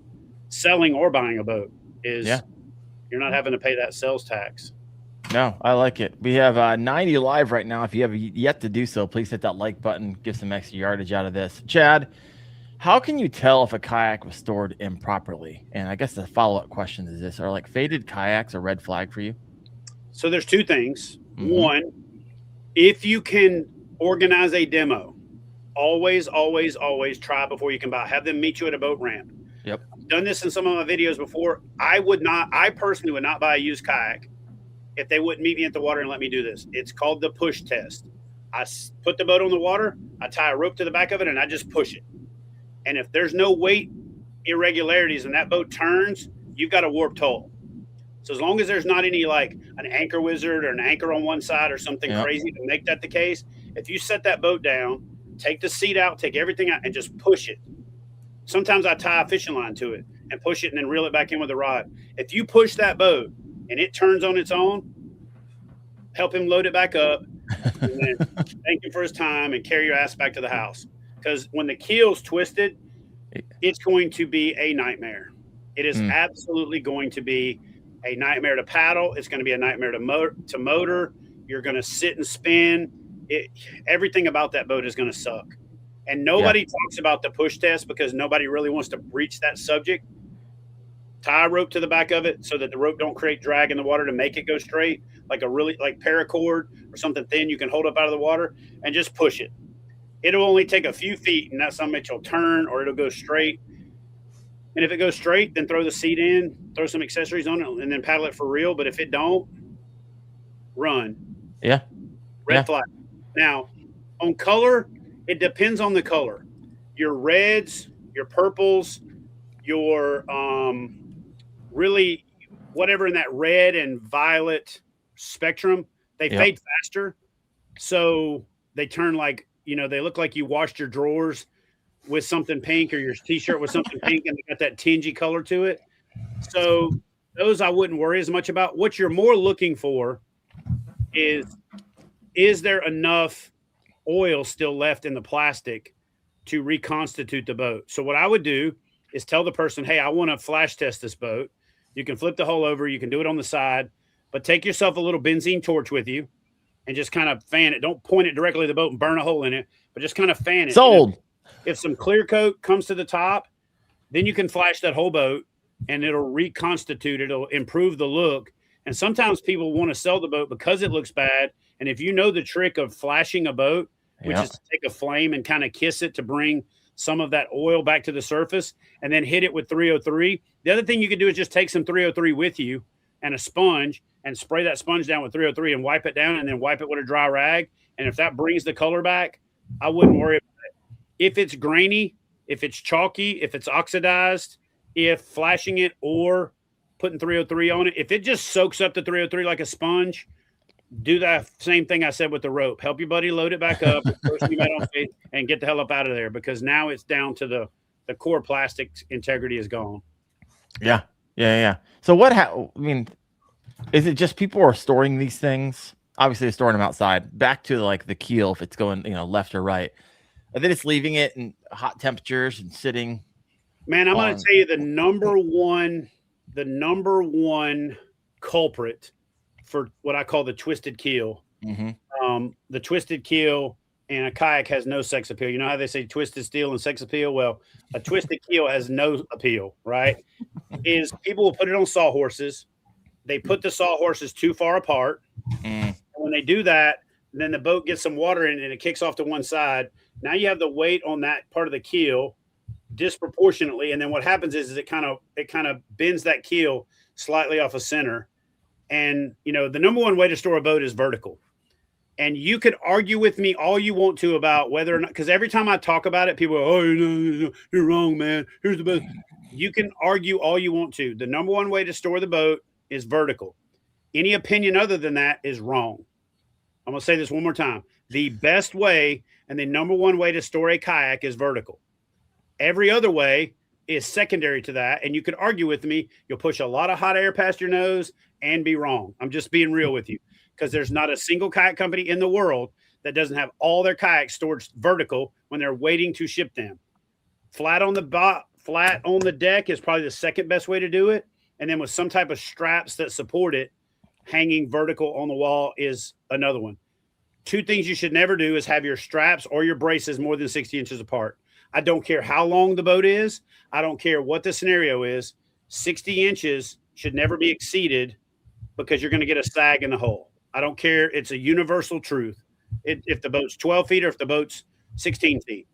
Speaker 4: selling or buying a boat, is you're not having to pay that sales tax.
Speaker 2: No, I like it. We have 90 live right now. If you have yet to do so, please hit that like button, give some extra yardage out of this. Chad, how can you tell if a kayak was stored improperly? And I guess the follow-up question is this: are like faded kayaks a red flag for you?
Speaker 4: So there's two things. One, if you can organize a demo, always try before you can buy. Have them meet you at a boat ramp.
Speaker 2: Yep.
Speaker 4: I've done this in some of my videos before. I personally would not buy a used kayak if they wouldn't meet me at the water and let me do this. It's called the push test. I put the boat on the water, I tie a rope to the back of it, and I just push it. And if there's no weight irregularities and that boat turns, you've got a warped hull. So as long as there's not any like an anchor wizard or an anchor on one side or something crazy to make that the case, if you set that boat down, take the seat out, take everything out, and just push it. Sometimes I tie a fishing line to it and push it and then reel it back in with a rod. If you push that boat and it turns on its own, help him load it back up, and then thank him for his time and carry your ass back to the house. Because when the keel's twisted, it's going to be a nightmare. It is absolutely going to be a nightmare to paddle. It's going to be a nightmare to motor. You're going to sit and spin. Everything about that boat is going to suck. And nobody talks about the push test because nobody really wants to breach that subject. Tie a rope to the back of it so that the rope don't create drag in the water to make it go straight, like paracord or something thin you can hold up out of the water, and just push it. It'll only take a few feet, and that's how much it'll turn, or it'll go straight. And if it goes straight, then throw the seat in, throw some accessories on it, and then paddle it for real. But if it don't, run.
Speaker 2: Yeah.
Speaker 4: Red flag. Now, on color, it depends on the color. Your reds, your purples, your really whatever in that red and violet spectrum, they fade faster. So they turn like, they look like you washed your drawers with something pink, or your t-shirt with something pink, and they got that tingy color to it. So those I wouldn't worry as much about. What you're more looking for is there enough oil still left in the plastic to reconstitute the boat? So what I would do is tell the person, hey, I want to flash test this boat. You can flip the hull over. You can do it on the side, but take yourself a little benzene torch with you and just kind of fan it. Don't point it directly at the boat and burn a hole in it, but just kind of fan it.
Speaker 2: Sold.
Speaker 4: If some clear coat comes to the top, then you can flash that whole boat and it'll reconstitute. It'll improve the look. And sometimes people want to sell the boat because it looks bad. And if you know the trick of flashing a boat, which is to take a flame and kind of kiss it to bring some of that oil back to the surface and then hit it with 303. The other thing you can do is just take some 303 with you and a sponge and spray that sponge down with 303 and wipe it down, and then wipe it with a dry rag. And if that brings the color back, I wouldn't worry about it. If it's grainy, if it's chalky, if it's oxidized, if flashing it or putting 303 on it, if it just soaks up the 303 like a sponge, do that same thing I said with the rope. Help your buddy load it back up and get the hell up out of there, because now it's down to the core plastic integrity is gone.
Speaker 2: Yeah. So is it just people are storing these things? Obviously they're storing them outside, back to like the keel, if it's going, left or right. And then it's leaving it in hot temperatures and sitting.
Speaker 4: Man, I'm going to tell you the number one culprit for what I call the twisted keel. The twisted keel and a kayak has no sex appeal. You know how they say twisted steel and sex appeal? Well, a twisted keel has no appeal, right? Is people will put it on sawhorses. They put the sawhorses too far apart. And when they do that, then the boat gets some water in it and it kicks off to one side. Now you have the weight on that part of the keel disproportionately. And then what happens is it kind of bends that keel slightly off of center. And, you know, the number one way to store a boat is vertical. And you could argue with me all you want to about whether or not, because every time I talk about it, people go, oh, no, you're wrong, man. Here's the boat. You can argue all you want to. The number one way to store the boat is vertical. Any opinion other than that is wrong. I'm going to say this one more time. The best way and the number one way to store a kayak is vertical. Every other way is secondary to that. And you could argue with me. You'll push a lot of hot air past your nose and be wrong. I'm just being real with you. Because there's not a single kayak company in the world that doesn't have all their kayaks stored vertical when they're waiting to ship them. Flat on the deck is probably the second best way to do it. And then with some type of straps that support it, hanging vertical on the wall is another one. Two things you should never do is have your straps or your braces more than 60 inches apart. I don't care how long the boat is. I don't care what the scenario is. 60 inches should never be exceeded because you're going to get a sag in the hull. I don't care. It's a universal truth. If the boat's 12 feet or if the boat's 16 feet.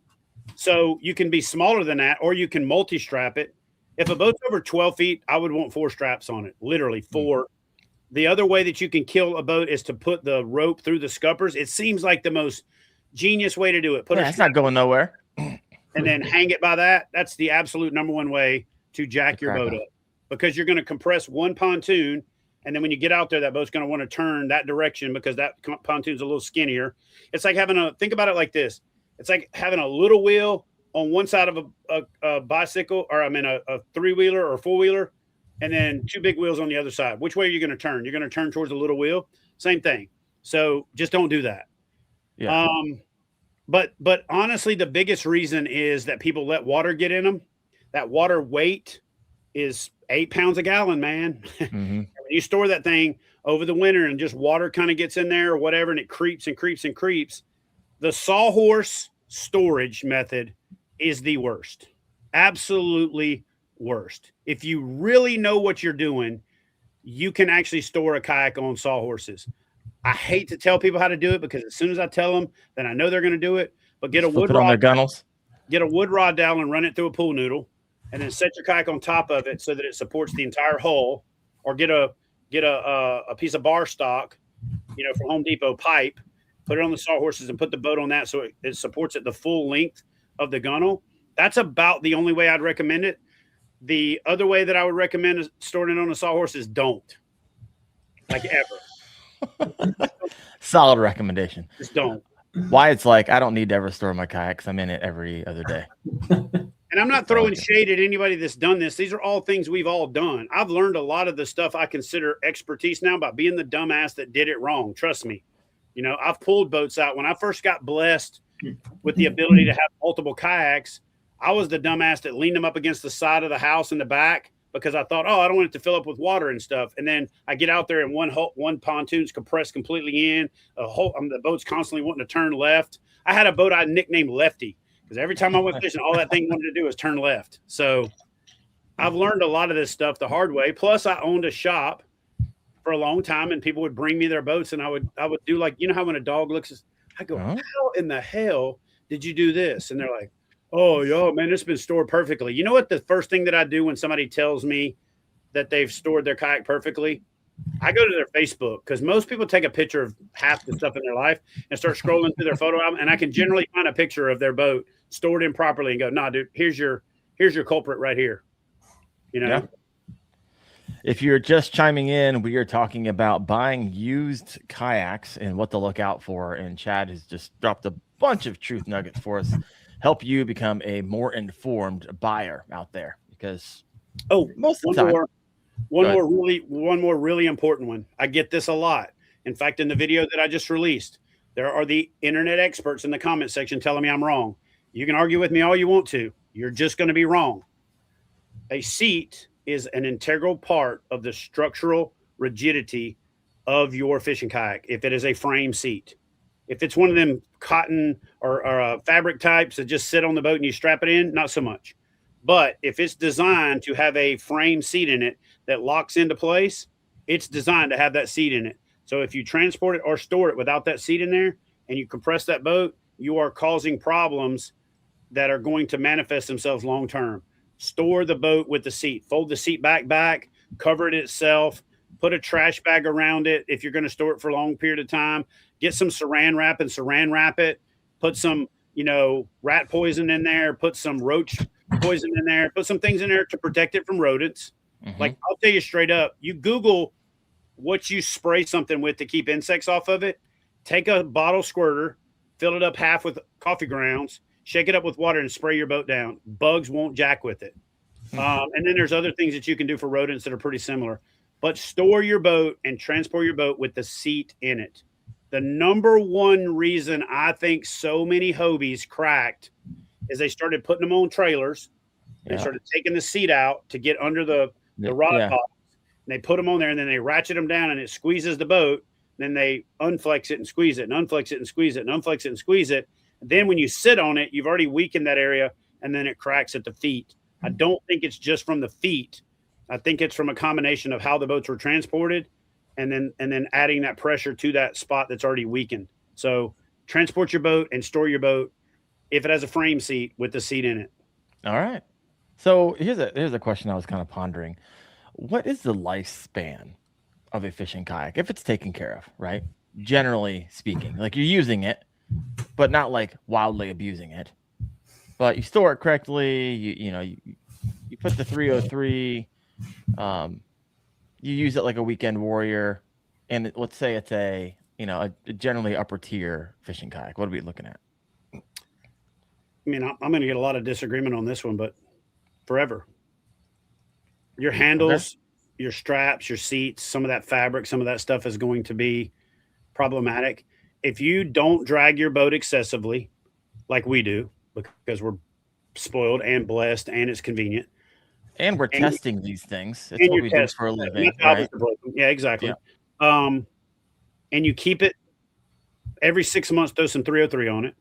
Speaker 4: So you can be smaller than that, or you can multi-strap it. If a boat's over 12 feet, I would want 4 straps on it, literally 4. The other way that you can kill a boat is to put the rope through the scuppers. It seems like the most genius way to do it.
Speaker 2: It's not going nowhere.
Speaker 4: And then hang it by that. That's the absolute number one way to jack your boat up, because you're going to compress one pontoon. And then when you get out there, that boat's going to want to turn that direction because that pontoon's a little skinnier. It's like think about it like this. It's like having a little wheel on one side of a bicycle, or a 3-wheeler or 4-wheeler, and then 2 big wheels on the other side. Which way are you going to turn? You're going to turn towards the little wheel. Same thing. So just don't do that.
Speaker 2: Yeah.
Speaker 4: But honestly, the biggest reason is that people let water get in them. That water weight is 8 pounds a gallon, man.
Speaker 2: Mm-hmm.
Speaker 4: When you store that thing over the winter and just water kind of gets in there or whatever, and it creeps and creeps and creeps, the sawhorse storage method is the worst. Absolutely worst. If you really know what you're doing, you can actually store a kayak on sawhorses. I hate to tell people how to do it because as soon as I tell them, then I know they're going to do it. But get a wood rod on their gunnels. Get a wood rod down and run it through a pool noodle, and then set your kayak on top of it so that it supports the entire hull. Or get a piece of bar stock, from Home Depot pipe, put it on the sawhorses and put the boat on that so it supports it the full length of the gunnel. That's about the only way I'd recommend it. The other way that I would recommend is storing it on a sawhorse is don't. Like ever.
Speaker 2: Solid recommendation.
Speaker 4: Just don't.
Speaker 2: Wyatt's like, I don't need to ever store my kayaks. I'm in it every other day.
Speaker 4: And I'm not throwing shade at anybody that's done this. These are all things we've all done. I've learned a lot of the stuff I consider expertise now by being the dumbass that did it wrong. Trust me. I've pulled boats out. When I first got blessed with the ability to have multiple kayaks, I was the dumbass that leaned them up against the side of the house in the back because I thought, I don't want it to fill up with water and stuff. And then I get out there and one pontoon's compressed completely in. The boat's constantly wanting to turn left. I had a boat I nicknamed Lefty, because every time I went fishing, all that thing wanted to do was turn left. So I've learned a lot of this stuff the hard way. Plus, I owned a shop for a long time, and people would bring me their boats, and I would do like, how when a dog looks, I go, how in the hell did you do this? And they're like, oh, yo, man, it's been stored perfectly. You know what the first thing that I do when somebody tells me that they've stored their kayak perfectly? I go to their Facebook, because most people take a picture of half the stuff in their life and start scrolling through their photo album, and I can generally find a picture of their boat stored in properly and go, nah, dude, here's your culprit right here.
Speaker 2: Yeah. If you're just chiming in, we are talking about buying used kayaks and what to look out for. And Chad has just dropped a bunch of truth nuggets for us, help you become a more informed buyer out there. Because most of the time, one more really important one. I get this a lot. In fact, in the video that I just released, there are the internet experts in the comment section telling me I'm wrong. You can argue with me all you want to. You're just going to be wrong. A seat is an integral part of the structural rigidity of your fishing kayak. If it is a frame seat, if it's one of them
Speaker 4: cotton or fabric types that just sit on the boat and you strap it in, not so much. But if it's designed to have a frame seat in it that locks into place, it's designed to have that seat in it. So if you transport it or store it without that seat in there and you compress that boat, you are causing problems that are going to manifest themselves long term. Store the boat with the seat, fold the seat back, cover it itself, put a trash bag around it if you're going to store it for a long period of time. Get some saran wrap and saran wrap it. Put some, rat poison in there. Put some roach poison in there. Put some things in there to protect it from rodents. Mm-hmm. Like, I'll tell you straight up, you Google what you spray something with to keep insects off of it. Take a bottle squirter, fill it up half with coffee grounds, shake it up with water, and spray your boat down. Bugs won't jack with it. And then there's other things that you can do for rodents that are pretty similar. But store your boat and transport your boat with the seat in it. The number one reason I think so many Hobies cracked is they started putting them on trailers. They started taking the seat out to get under the rod box. And they put them on there, and then they ratchet them down, and it squeezes the boat. Then they unflex it and squeeze it, and unflex it and squeeze it, and unflex it and squeeze it. And then when you sit on it, you've already weakened that area, and then it cracks at the feet. I don't think it's just from the feet. I think it's from a combination of how the boats were transported and then adding that pressure to that spot that's already weakened. So transport your boat and store your boat if it has a frame seat with the seat in it.
Speaker 2: All right. So here's a question I was kind of pondering. What is the lifespan of a fishing kayak if it's taken care of, right? Generally speaking, like you're using it, but not like wildly abusing it. But you store it correctly. You put the 303. You use it like a weekend warrior, and let's say it's a generally upper tier fishing kayak. What are we looking at?
Speaker 4: I mean, I'm going to get a lot of disagreement on this one, but forever. Your handles, your straps, your seats, some of that fabric, some of that stuff is going to be problematic. If you don't drag your boat excessively, like we do, because we're spoiled and blessed and it's convenient.
Speaker 2: And we're testing these things. It's what we do for a living. Right?
Speaker 4: Yeah, exactly. Yeah. And you keep it every 6 months, throw some 303 on it.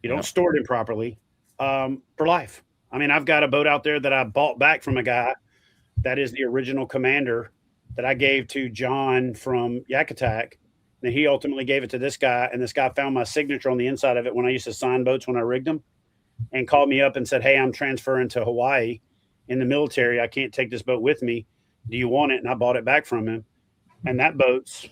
Speaker 4: You don't store it improperly for life. I mean, I've got a boat out there that I bought back from a guy that is the original commander that I gave to John from Yak Attack. And he ultimately gave it to this guy. And this guy found my signature on the inside of it when I used to sign boats when I rigged them, and called me up and said, "Hey, I'm transferring to Hawaii in the military. I can't take this boat with me. Do you want it?" And I bought it back from him. And that boat's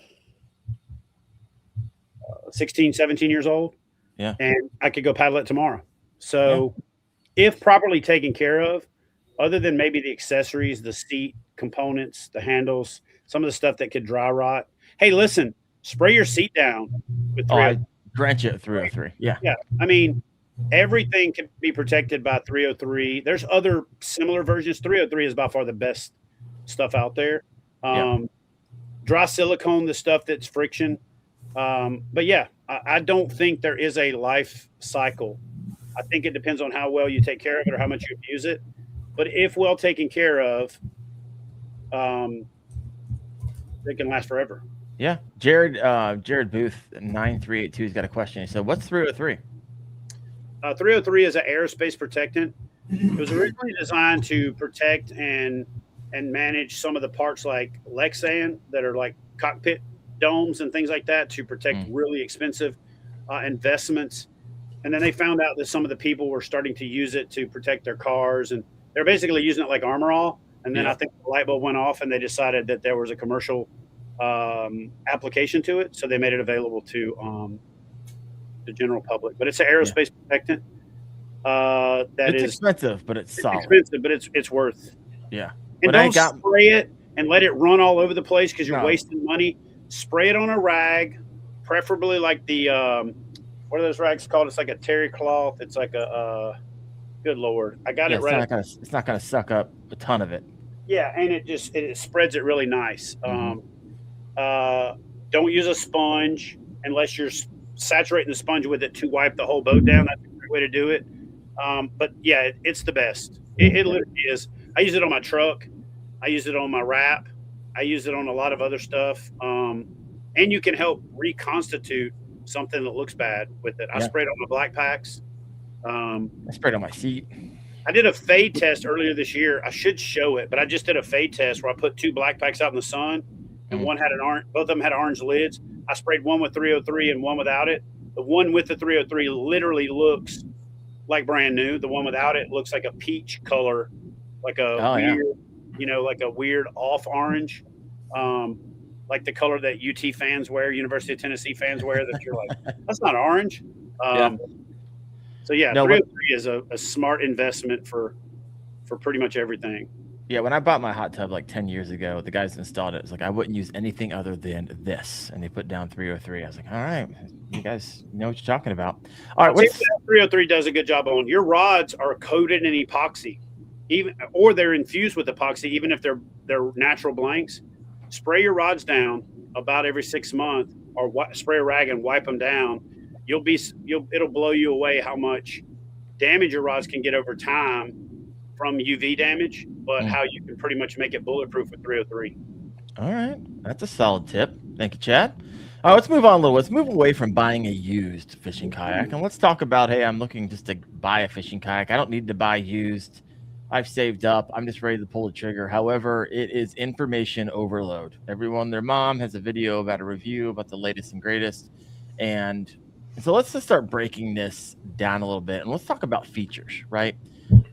Speaker 4: 16, 17 years old.
Speaker 2: Yeah.
Speaker 4: And I could go paddle it tomorrow. So if properly taken care of, other than maybe the accessories, the seat components, the handles, some of the stuff that could dry rot. Hey, listen, spray your seat down with 303.
Speaker 2: I grant you 303. Yeah.
Speaker 4: Yeah. I mean, everything can be protected by 303. There's other similar versions. 303 is by far the best stuff out there. Dry silicone, the stuff that's friction. But yeah, I don't think there is a life cycle. I think it depends on how well you take care of it or how much you abuse it. But if well taken care of, they can last forever.
Speaker 2: Yeah. Jared Booth, 9382, has got a question. He said, "What's 303?
Speaker 4: 303 is an aerospace protectant. It was originally designed to protect and manage some of the parts like Lexan that are like cockpit domes and things like that to protect really expensive investments. And then they found out that some of the people were starting to use it to protect their cars, and they're basically using it like Armor All. And then I think the light bulb went off, and they decided that there was a commercial application to it, so they made it available to the general public. But it's an aerospace protectant. It's
Speaker 2: expensive, but it's solid.
Speaker 4: Expensive, but it's worth.
Speaker 2: Yeah.
Speaker 4: And don't spray it and let it run all over the place because you're wasting money. Spray it on a rag, preferably like the what are those rags called? It's like a terry cloth. It's like a good Lord, I got it right.
Speaker 2: It's not gonna suck up a ton of it.
Speaker 4: Yeah, and it spreads it really nice. Don't use a sponge unless you're saturating the sponge with it to wipe the whole boat down. That's a great way to do it. But yeah, it's the best. It literally is. I use it on my truck. I use it on my wrap. I use it on a lot of other stuff. And you can help reconstitute something that looks bad with it. I sprayed on my black packs.
Speaker 2: I sprayed on my seat.
Speaker 4: I did a fade test earlier this year. I should show it, but I just did a fade test where I put 2 black packs out in the sun, and one had an orange. Both of them had orange lids. I sprayed one with 303 and one without it. The one with the 303 literally looks like brand new. The one without it looks like a peach color, like a weird, like a weird off orange, like the color that UT fans wear, University of Tennessee fans wear. That you're like, that's not orange. So yeah, 303 is a smart investment for pretty much everything.
Speaker 2: Yeah, when I bought my hot tub like 10 years ago, the guys installed it. It's like, I wouldn't use anything other than this. And they put down 303. I was like, all right, you guys know what you're talking about. All right,
Speaker 4: 303 does a good job on. Your rods are coated in epoxy, or they're infused with epoxy, even if they're natural blanks. Spray your rods down about every 6 months, or spray a rag and wipe them down. It'll blow you away how much damage your rods can get over time from UV damage, but how you can pretty much make it bulletproof with 303.
Speaker 2: All right. That's a solid tip. Thank you, Chad. All right, let's move on a little. Let's move away from buying a used fishing kayak, and let's talk about, hey, I'm looking just to buy a fishing kayak. I don't need to buy used. I've saved up. I'm just ready to pull the trigger. However, it is information overload. Everyone, their mom has a video about a review about the latest and greatest. And so let's just start breaking this down a little bit, and let's talk about features, right?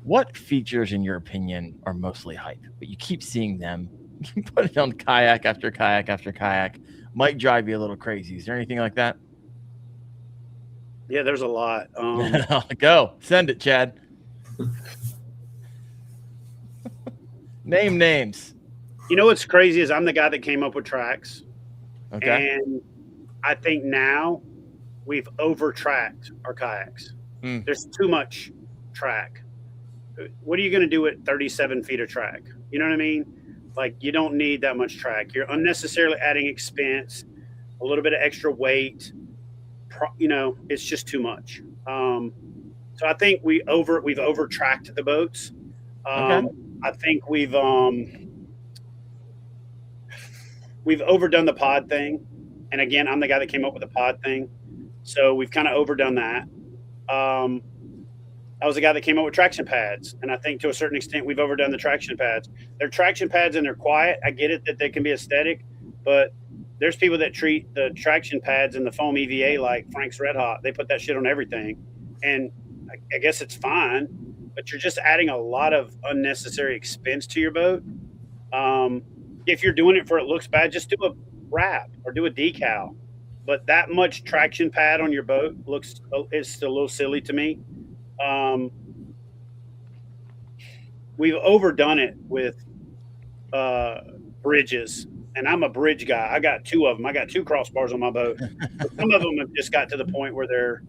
Speaker 2: What features, in your opinion, are mostly hype, but you keep seeing them? You put it on kayak after kayak after kayak. Might drive you a little crazy. Is there anything like that?
Speaker 4: Yeah, there's a lot.
Speaker 2: Go. Send it, Chad. Name names.
Speaker 4: You know what's crazy is I'm the guy that came up with tracks.
Speaker 2: Okay.
Speaker 4: And I think now we've over-tracked our kayaks. There's too much track. What are you going to do with 37 feet of track? You know what I mean? Like, you don't need that much track. You're unnecessarily adding expense, a little bit of extra weight. It's just too much. So I think we've over-tracked the boats.
Speaker 2: Okay.
Speaker 4: I think we've overdone the pod thing. And again, I'm the guy that came up with the pod thing. So we've kind of overdone that. I was the guy that came up with traction pads. And I think to a certain extent, we've overdone the traction pads. They're traction pads and they're quiet. I get it that they can be aesthetic, but there's people that treat the traction pads and the foam EVA like Frank's Red Hot. They put that shit on everything. And I guess it's fine, but you're just adding a lot of unnecessary expense to your boat. If you're doing it for it looks bad, just do a wrap or do a decal. But that much traction pad on your boat is still a little silly to me. We've overdone it with bridges, and I'm a bridge guy. I got 2 of them. I got 2 crossbars on my boat. But some of them have just got to the point where they're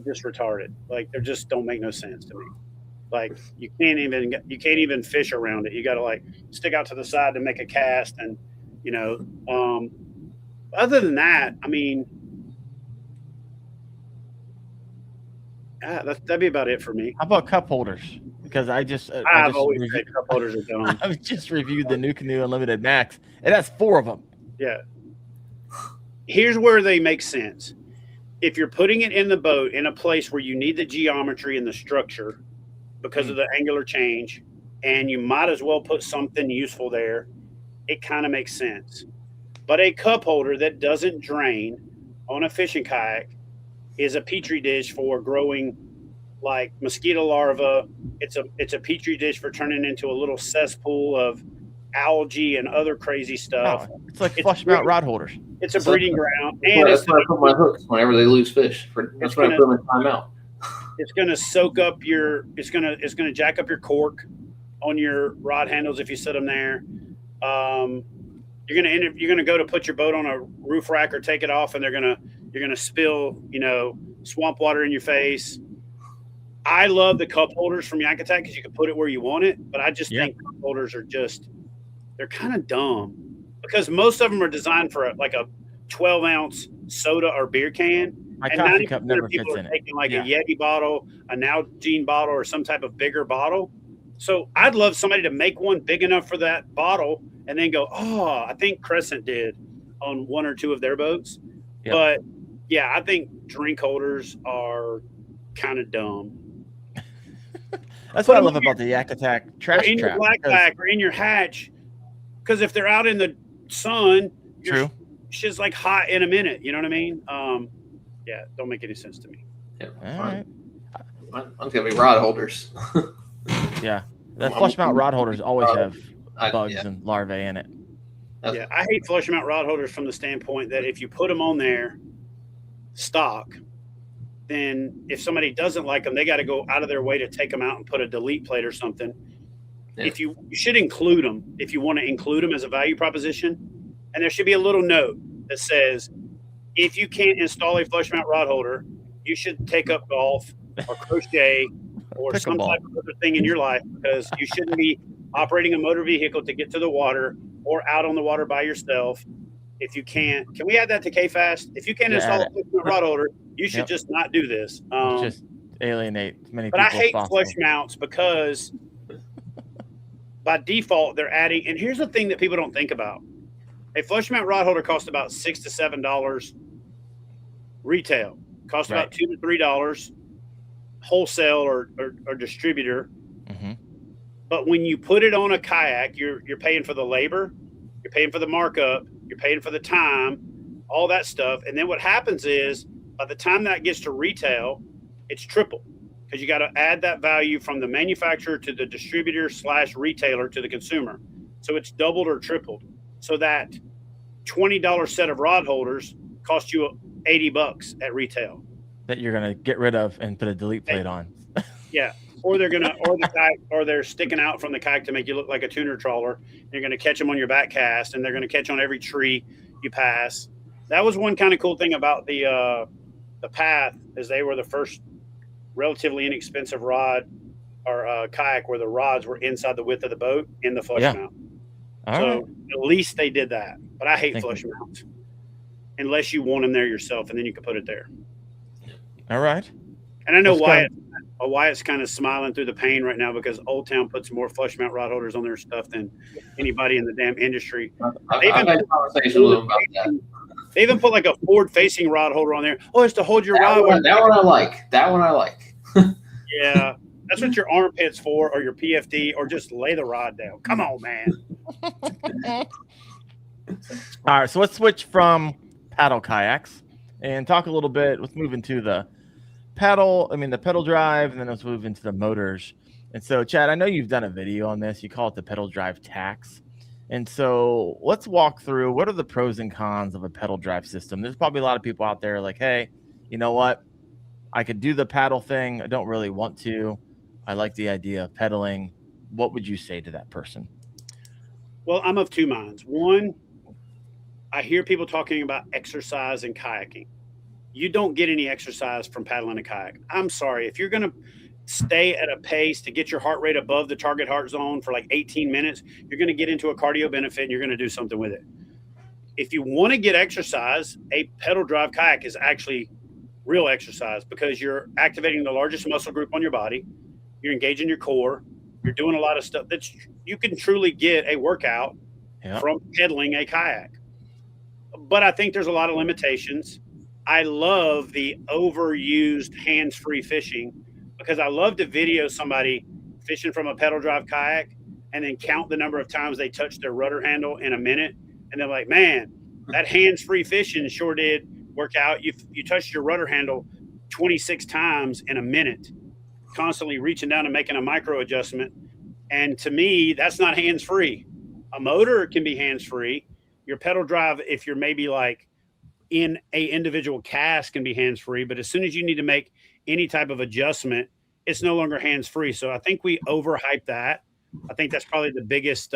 Speaker 4: just retarded. Like, they just don't make no sense to me. Like, you can't even fish around it. You got to like stick out to the side to make a cast, and other than that, I mean, that'd be about it for me.
Speaker 2: How about cup holders? Because
Speaker 4: I've always said cup holders are dumb.
Speaker 2: I've just reviewed the New Canoe Unlimited Max. It has 4 of them.
Speaker 4: Yeah. Here's where they make sense. If you're putting it in the boat in a place where you need the geometry and the structure because of the angular change, and you might as well put something useful there, it kind of makes sense. But a cup holder that doesn't drain on a fishing kayak is a petri dish for growing like mosquito larvae. It's a petri dish for turning into a little cesspool of algae and other crazy stuff.
Speaker 2: Oh, it's like flush mount rod holders.
Speaker 4: It's a breeding ground. And
Speaker 3: that's where I put my hooks whenever they lose fish. That's where I put them in timeout.
Speaker 4: It's going to soak up it's going to jack up your cork on your rod handles if you set them there. You're going to go to put your boat on a roof rack or take it off, and you're going to spill, swamp water in your face. I love the cup holders from Yak Attack because you can put it where you want it, but I just think cup holders are they're kind of dumb because most of them are designed for like a 12-ounce soda or beer can.
Speaker 2: My coffee cup never fits in it.
Speaker 4: Taking like a Yeti bottle, a Nalgene bottle, or some type of bigger bottle. So I'd love somebody to make one big enough for that bottle and then go, I think Crescent did on 1 or 2 of their boats. Yep. But Yeah, I think drink holders are kind of dumb.
Speaker 2: That's what I love about the Yak Attack trash
Speaker 4: in
Speaker 2: trap.
Speaker 4: Your black pack or in your hatch, because if they're out in the sun,
Speaker 2: true,
Speaker 4: shit's like hot in a minute. You know what I mean? Yeah, don't make any sense to me.
Speaker 3: Yeah,
Speaker 2: all right.
Speaker 3: Mine's gonna be rod holders.
Speaker 2: Yeah, the flush mount rod holders always have bugs and larvae in it.
Speaker 4: Yeah, I hate flush mount rod holders from the standpoint that if you put them on there stock, then if somebody doesn't like them, they got to go out of their way to take them out and put a delete plate or something. Yeah. If you should include them, if you want to include them as a value proposition, and there should be a little note that says, if you can't install a flush mount rod holder, you should take up golf or crochet or some type of other thing in your life, because you shouldn't be operating a motor vehicle to get to the water or out on the water by yourself. If you can't, can we add that to KFAST? If you can't install a rod holder, you should just not do this.
Speaker 2: Just alienate many people.
Speaker 4: But I hate flush mounts because by default they're adding. And here's the thing that people don't think about: a flush mount rod holder costs about $6 to $7 retail. Costs about $2 to $3 wholesale or distributor. Mm-hmm. But when you put it on a kayak, you're paying for the labor, you're paying for the markup, you're paying for the time, all that stuff. And then what happens is, by the time that gets to retail, it's triple, because you got to add that value from the manufacturer to the distributor / retailer to the consumer. So it's doubled or tripled. So that $20 set of rod holders cost you $80 at retail.
Speaker 2: That you're going to get rid of and put a delete plate on.
Speaker 4: Yeah. Or they're gonna, or they're sticking out from the kayak to make you look like a tuner trawler. You're gonna catch them on your back cast, and they're gonna catch on every tree you pass. That was one kind of cool thing about the Path, is they were the first relatively inexpensive rod or kayak where the rods were inside the width of the boat in the flush mount. So at least they did that. But I hate flush mounts unless you want them there yourself, and then you can put it there.
Speaker 2: All right.
Speaker 4: And I know Wyatt's kind of smiling through the pain right now because Old Town puts more flush mount rod holders on their stuff than anybody in the damn industry.
Speaker 3: I've had a conversation with them about that.
Speaker 4: They even put like a forward-facing rod holder on there. Oh, it's to hold your rod.
Speaker 3: That one I like. That one I like.
Speaker 4: Yeah, that's what your armpit's for, or your PFD, or just lay the rod down. Come on, man.
Speaker 2: All right, so let's switch from paddle kayaks and talk a little bit. Let's move into the pedal drive, and then let's move into the motors. And so, Chad, I know you've done a video on this. You call it the pedal drive tax. And so let's walk through what are the pros and cons of a pedal drive system. There's probably a lot of people out there like, hey, you know what? I could do the paddle thing. I don't really want to. I like the idea of pedaling. What would you say to that person?
Speaker 4: Well, I'm of two minds. One, I hear people talking about exercise and kayaking. You don't get any exercise from paddling a kayak. I'm sorry. If you're going to stay at a pace to get your heart rate above the target heart zone for like 18 minutes, you're going to get into a cardio benefit and you're going to do something with it. If you want to get exercise, a pedal drive kayak is actually real exercise, because you're activating the largest muscle group on your body. You're engaging your core. You're doing a lot of stuff that you can truly get a workout from pedaling a kayak. But I think there's a lot of limitations. I love the overused hands-free fishing, because I love to video somebody fishing from a pedal drive kayak and then count the number of times they touch their rudder handle in a minute. And they're like, man, that hands-free fishing sure did work out. You touched your rudder handle 26 times in a minute, constantly reaching down and making a micro adjustment. And to me, that's not hands-free. A motor can be hands-free. Your pedal drive, if you're maybe like in a individual cast, can be hands-free. But as soon as you need to make any type of adjustment, it's no longer hands-free. So I think we overhype that. I think that's probably the biggest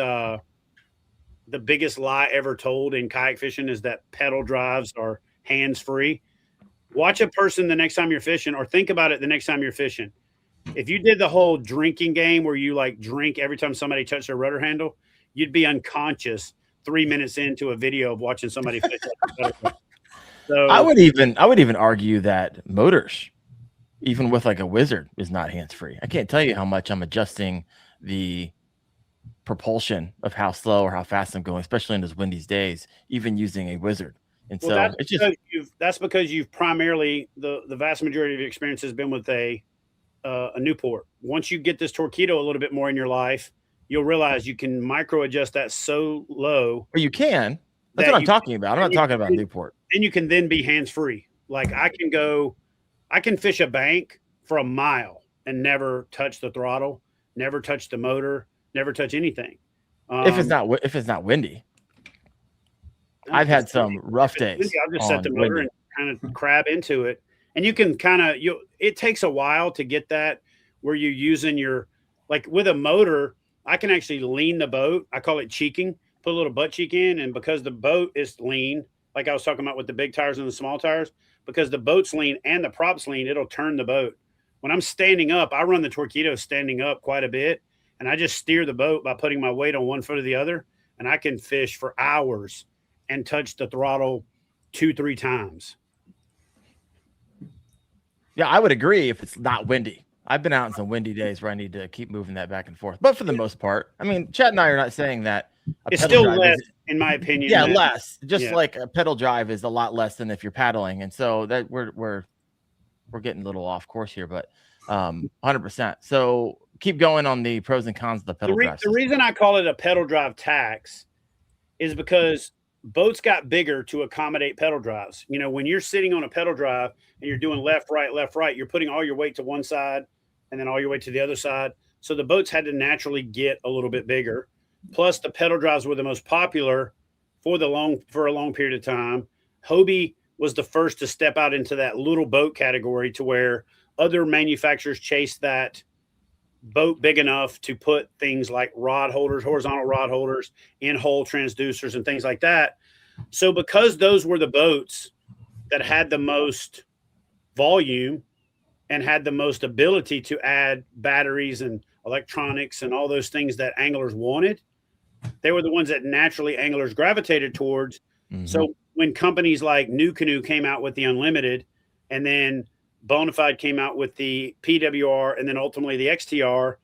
Speaker 4: lie ever told in kayak fishing, is that pedal drives are hands-free. Watch a person the next time you're fishing, or think about it the next time you're fishing. If you did the whole drinking game where you like drink every time somebody touched their rudder handle, you'd be unconscious 3 minutes into a video of watching somebody fish. So
Speaker 2: I would even argue that motors, even with like a Wizard, is not hands-free. I can't tell you how much I'm adjusting the propulsion of how slow or how fast I'm going, especially in those windy days, even using a Wizard. And so it's just
Speaker 4: that's because you've primarily the vast majority of your experience has been with a Newport. Once you get this Torqeedo a little bit more in your life, you'll realize you can micro adjust that so low.
Speaker 2: Well, you can. That's what I'm talking about. I'm not talking about Newport.
Speaker 4: And you can then be hands free. Like I can fish a bank for a mile and never touch the throttle, never touch the motor, never touch anything.
Speaker 2: If it's not windy. I've had some rough days.
Speaker 4: Windy, I'll just set the motor and kind of crab into it. And you can it takes a while to get that where you're using like with a motor, I can actually lean the boat. I call it cheeking, put a little butt cheek in. And because the boat is lean, like I was talking about with the big tires and the small tires, because the boat's lean and the prop's lean, it'll turn the boat. When I'm standing up, I run the Torqeedo standing up quite a bit. And I just steer the boat by putting my weight on one foot or the other. And I can fish for hours and touch the throttle 2-3 times.
Speaker 2: Yeah, I would agree if it's not windy. I've been out on some windy days where I need to keep moving that back and forth. But for the most part, I mean, Chad and I are not saying that
Speaker 4: it's still less, in my opinion.
Speaker 2: Yeah, less. Just like a pedal drive is a lot less than if you're paddling. And so that we're getting a little off course here, but 100%. So keep going on the pros and cons of the pedal drive.
Speaker 4: The reason I call it a pedal drive tax is because boats got bigger to accommodate pedal drives. You know, when you're sitting on a pedal drive and you're doing left, right, you're putting all your weight to one side and then all your weight to the other side. So the boats had to naturally get a little bit bigger. Plus the pedal drives were the most popular for a long period of time. Hobie was the first to step out into that little boat category to where other manufacturers chased that boat big enough to put things like rod holders, horizontal rod holders, in-hole transducers, and things like that. So because those were the boats that had the most volume and had the most ability to add batteries and electronics and all those things that anglers wanted, they were the ones that naturally anglers gravitated towards. Mm-hmm. So when companies like New Canoe came out with the Unlimited, and then Bonafide came out with the PWR, and then ultimately the XTR,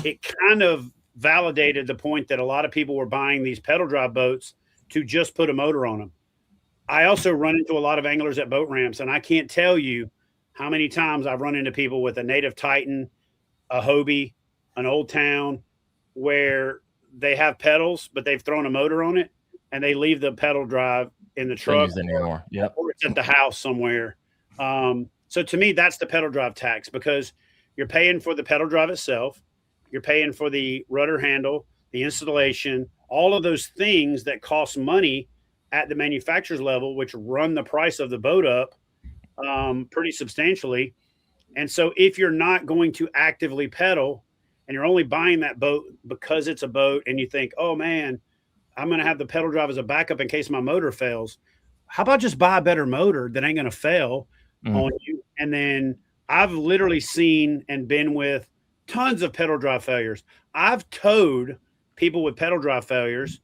Speaker 4: it kind of validated the point that a lot of people were buying these pedal drive boats to just put a motor on them. I also run into a lot of anglers at boat ramps, and I can't tell you how many times I've run into people with a Native Titan, a Hobie, an Old Town, where they have pedals, but they've thrown a motor on it, and they leave the pedal drive in the truck or it's at the house somewhere. So to me, that's the pedal drive tax, because you're paying for the pedal drive itself. You're paying for the rudder handle, the installation, all of those things that cost money at the manufacturer's level, which run the price of the boat up pretty substantially. And so if you're not going to actively pedal and you're only buying that boat because it's a boat and you think, oh man, I'm going to have the pedal drive as a backup in case my motor fails. How about just buy a better motor that ain't going to fail on you? And then I've literally seen and been with tons of pedal drive failures. I've towed people with pedal drive failures,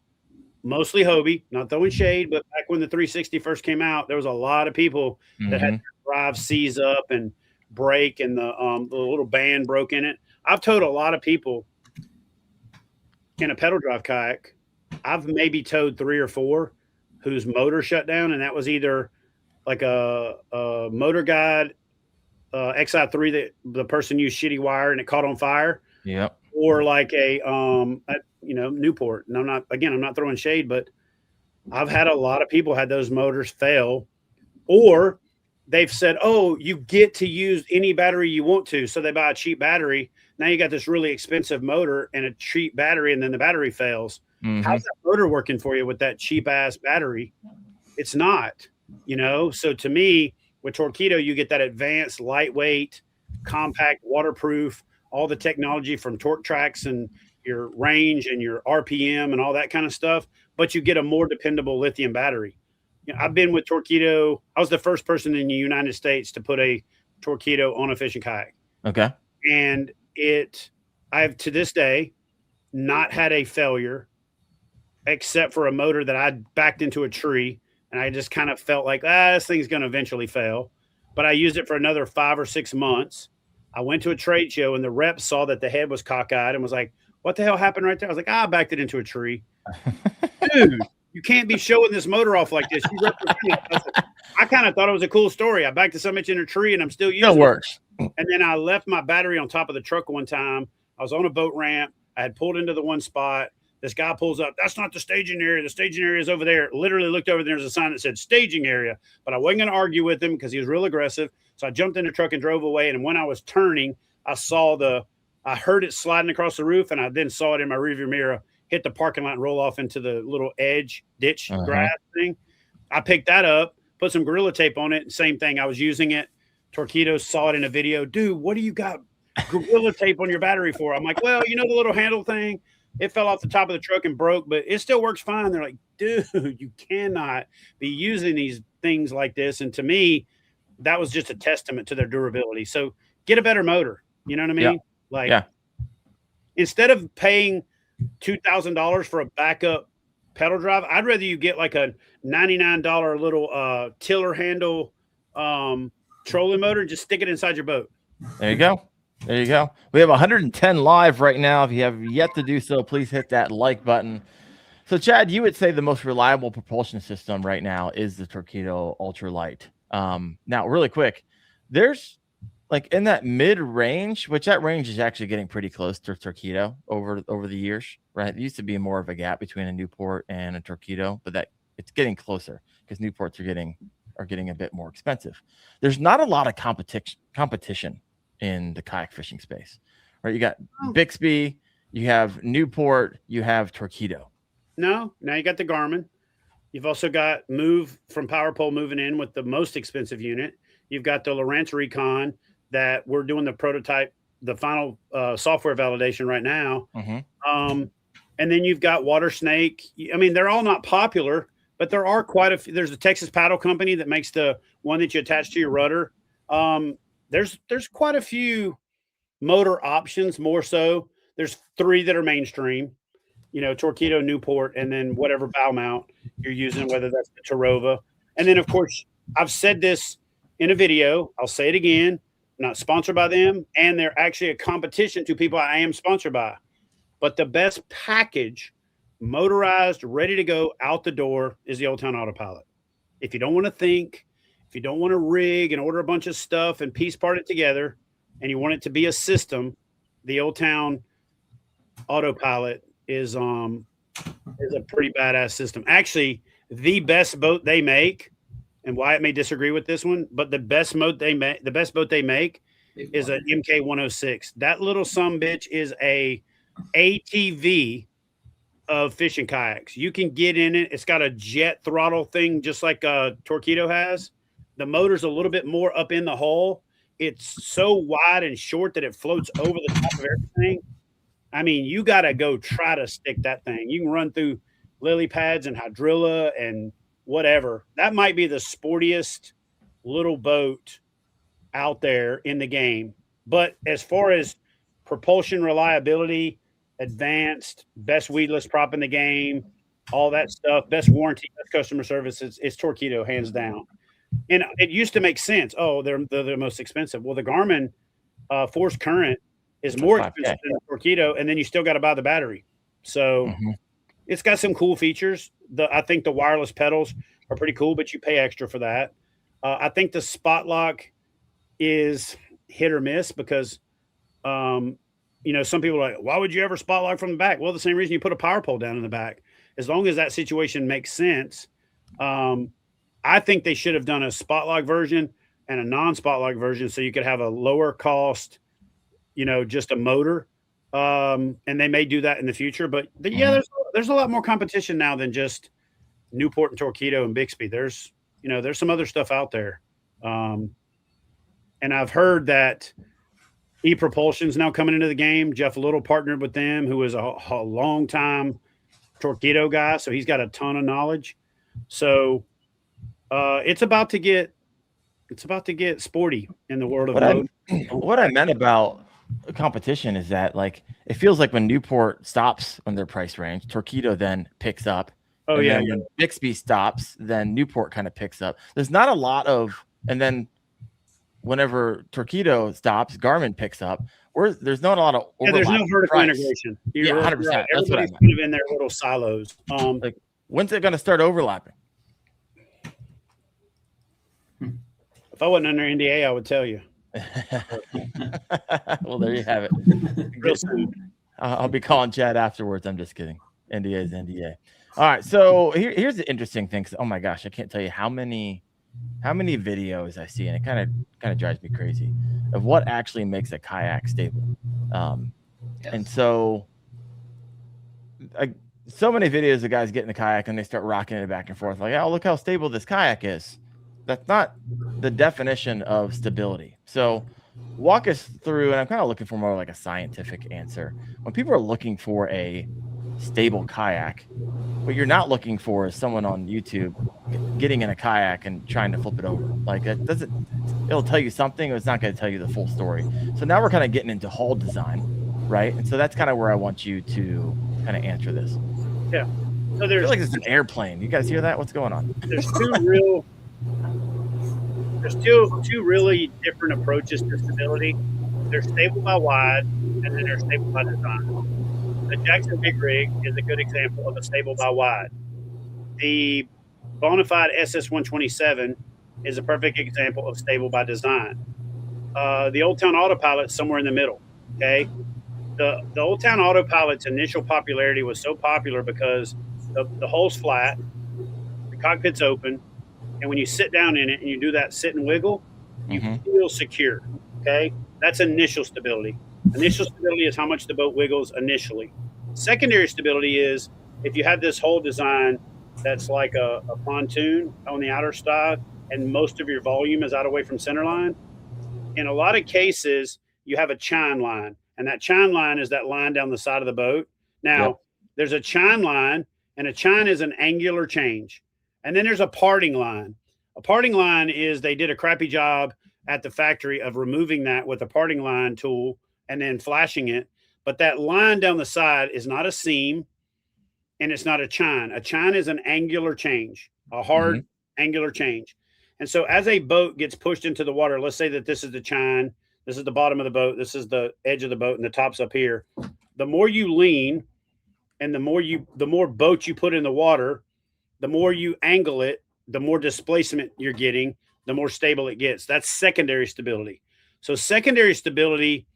Speaker 4: mostly Hobie, not throwing shade, but back when the 360 first came out, there was a lot of people that had their drive seize up and break, and the little band broke in it. I've towed a lot of people in a pedal drive kayak. I've maybe towed 3 or 4 whose motor shut down, and that was either like a Motor Guide XI3 that the person used shitty wire and it caught on fire.
Speaker 2: Yep.
Speaker 4: Or like a Newport. And I'm not throwing shade, but I've had a lot of people had those motors fail, or they've said, oh, you get to use any battery you want to. So they buy a cheap battery. Now you got this really expensive motor and a cheap battery, and then the battery fails. How's that motor working for you with that cheap ass battery? It's not, So to me, with Torqeedo, you get that advanced, lightweight, compact, waterproof, all the technology from torque tracks and your range and your RPM and all that kind of stuff, but you get a more dependable lithium battery. I've been with Torqeedo. I was the first person in the United States to put a Torqeedo on a fishing kayak.
Speaker 2: Okay.
Speaker 4: And I've to this day not had a failure except for a motor that I backed into a tree, and I just kind of felt like, this thing's going to eventually fail. But I used it for another 5 or 6 months. I went to a trade show, and the rep saw that the head was cockeyed and was like, what the hell happened right there? I was like, I backed it into a tree. Dude, You can't be showing this motor off like this. I kind of thought it was a cool story. I backed to some inch in a tree, and I'm still using
Speaker 2: it. Works.
Speaker 4: And then I left my battery on top of the truck one time. I was on a boat ramp. I had pulled into the one spot. This guy pulls up. That's not the staging area. The staging area is over there. Literally looked over there. There's a sign that said staging area. But I wasn't going to argue with him because he was real aggressive. So I jumped in the truck and drove away. And when I was turning, I heard it sliding across the roof, and I then saw it in my rearview mirror hit the parking lot and roll off into the little edge ditch grass thing. I picked that up, put some Gorilla Tape on it. Same thing. I was using it. Torquedo saw it in a video. Dude, what do you got Gorilla Tape on your battery for? I'm like, well, the little handle thing, it fell off the top of the truck and broke, but it still works fine. They're like, dude, you cannot be using these things like this. And to me, that was just a testament to their durability. So get a better motor. You know what I mean? Yeah. Instead of paying $2,000 for a backup pedal drive, I'd rather you get like a $99 little tiller handle trolling motor and just stick it inside your boat.
Speaker 2: There you go. We have 110 live right now. If you have yet to do so, please hit that like button. So, Chad, you would say the most reliable propulsion system right now is the Torqeedo Ultralight. Now, really quick, there's like in that mid range, which that range is actually getting pretty close to Torqeedo over the years, right? It used to be more of a gap between a Newport and a Torqeedo, but that it's getting closer because Newports are getting a bit more expensive. There's not a lot of competition in the kayak fishing space, right? You got Bixby, you have Newport, you have Torqeedo.
Speaker 4: No, now you got the Garmin. You've also got Move from PowerPole moving in with the most expensive unit. You've got the Lowrance Recon that we're doing the prototype, the final software validation right now. And then you've got Water Snake. I mean, they're all not popular, but there are quite a few. There's a Texas Paddle Company that makes the one that you attach to your rudder. There's quite a few motor options, more so. There's 3 that are mainstream, Torqeedo, Newport, and then whatever bow mount you're using, whether that's the Tarova. And then, of course, I've said this in a video. I'll say it again. I'm not sponsored by them, and they're actually a competition to people I am sponsored by. But the best package, motorized, ready to go out the door, is the Old Town Autopilot. If you don't want to think, if you don't want to rig and order a bunch of stuff and piece part it together, and you want it to be a system, the Old Town Autopilot is a pretty badass system. Actually, the best boat they make, and Wyatt may disagree with this one, but the best boat they make is an MK106. That little sumbitch is a ATV of fishing kayaks. You can get in it. It's got a jet throttle thing, just like Torqeedo has. The motor's a little bit more up in the hull. It's so wide and short that it floats over the top of everything. I mean, you got to go try to stick that thing. You can run through lily pads and hydrilla and whatever. That might be the sportiest little boat out there in the game. But as far as propulsion reliability, advanced, best weedless prop in the game, all that stuff, best warranty, best customer service, it's Torqeedo, hands down. And it used to make sense. Oh, they're the most expensive. Well, the Garmin Force Current is more expensive than the Torqeedo, and then you still got to buy the battery. So it's got some cool features. I think the wireless pedals are pretty cool, but you pay extra for that. I think the spot lock is hit or miss because, some people are like, why would you ever spot lock from the back? Well, the same reason you put a power pole down in the back. As long as that situation makes sense, I think they should have done a spot lock version and a non-spot lock version so you could have a lower cost, just a motor. And they may do that in the future. But yeah, there's a lot more competition now than just Newport and Torqeedo and Bixby. There's some other stuff out there. And I've heard that ePropulsion is now coming into the game. Jeff Little partnered with them, who is a long time Torqeedo guy. So he's got a ton of knowledge. So it's about to get sporty in the world of mode.
Speaker 2: What I meant about competition is that it feels like when Newport stops on their price range, Torqeedo then picks up.
Speaker 4: Oh yeah.
Speaker 2: When Bixby stops, then Newport kind of picks up. There's not a lot of, and then whenever Torqeedo stops, Garmin picks up. There's not a lot of overlap.
Speaker 4: There's no vertical integration.
Speaker 2: 100%.
Speaker 4: Right. Everybody's kind of in their little silos.
Speaker 2: When's it going to start overlapping?
Speaker 4: If I wasn't under NDA, I would tell you.
Speaker 2: Well, there you have it.
Speaker 4: Real soon.
Speaker 2: I'll be calling Chad afterwards. I'm just kidding. NDA is NDA. All right. So here's the interesting thing. Oh my gosh, I can't tell you how many videos I see, and it kind of drives me crazy of what actually makes a kayak stable.
Speaker 3: Yes.
Speaker 2: And so many videos of guys get in the kayak and they start rocking it back and forth, like, oh, look how stable this kayak is. That's not the definition of stability. So walk us through, and I'm kind of looking for more like a scientific answer. When people are looking for a stable kayak, what you're not looking for is someone on YouTube getting in a kayak and trying to flip it over. Like, it'll tell you something, but it's not going to tell you the full story. So now we're kind of getting into hull design, right? And so that's kind of where I want you to kind of answer this.
Speaker 4: Yeah. So
Speaker 2: I feel like it's an airplane. You guys hear that? What's going on?
Speaker 4: There's two really different approaches to stability. They're stable by wide, and then they're stable by design. The Jackson Big Rig is a good example of a stable by wide. The Bonafide SS127 is a perfect example of stable by design. The Old Town Autopilot's somewhere in the middle. Okay, the Old Town Autopilot's initial popularity was so popular because the hull's flat, the cockpit's open, and when you sit down in it and you do that sit and wiggle, you feel secure. Okay, that's initial stability. Initial stability is how much the boat wiggles initially. Secondary stability is if you have this hull design that's like a pontoon on the outer side and most of your volume is out away from center line. In a lot of cases, you have a chine line, and that chine line is that line down the side of the boat. Now, there's a chine line, and a chine is an angular change. And then there's a parting line. A parting line is they did a crappy job at the factory of removing that with a parting line tool and then flashing it. But that line down the side is not a seam, and it's not a chine. A chine is an angular change, a hard angular change. And so as a boat gets pushed into the water, let's say that this is the chine, this is the bottom of the boat, this is the edge of the boat, and the top's up here. The more you lean and the more boat you put in the water, the more you angle it, the more displacement you're getting, the more stable it gets. That's secondary stability. So secondary stability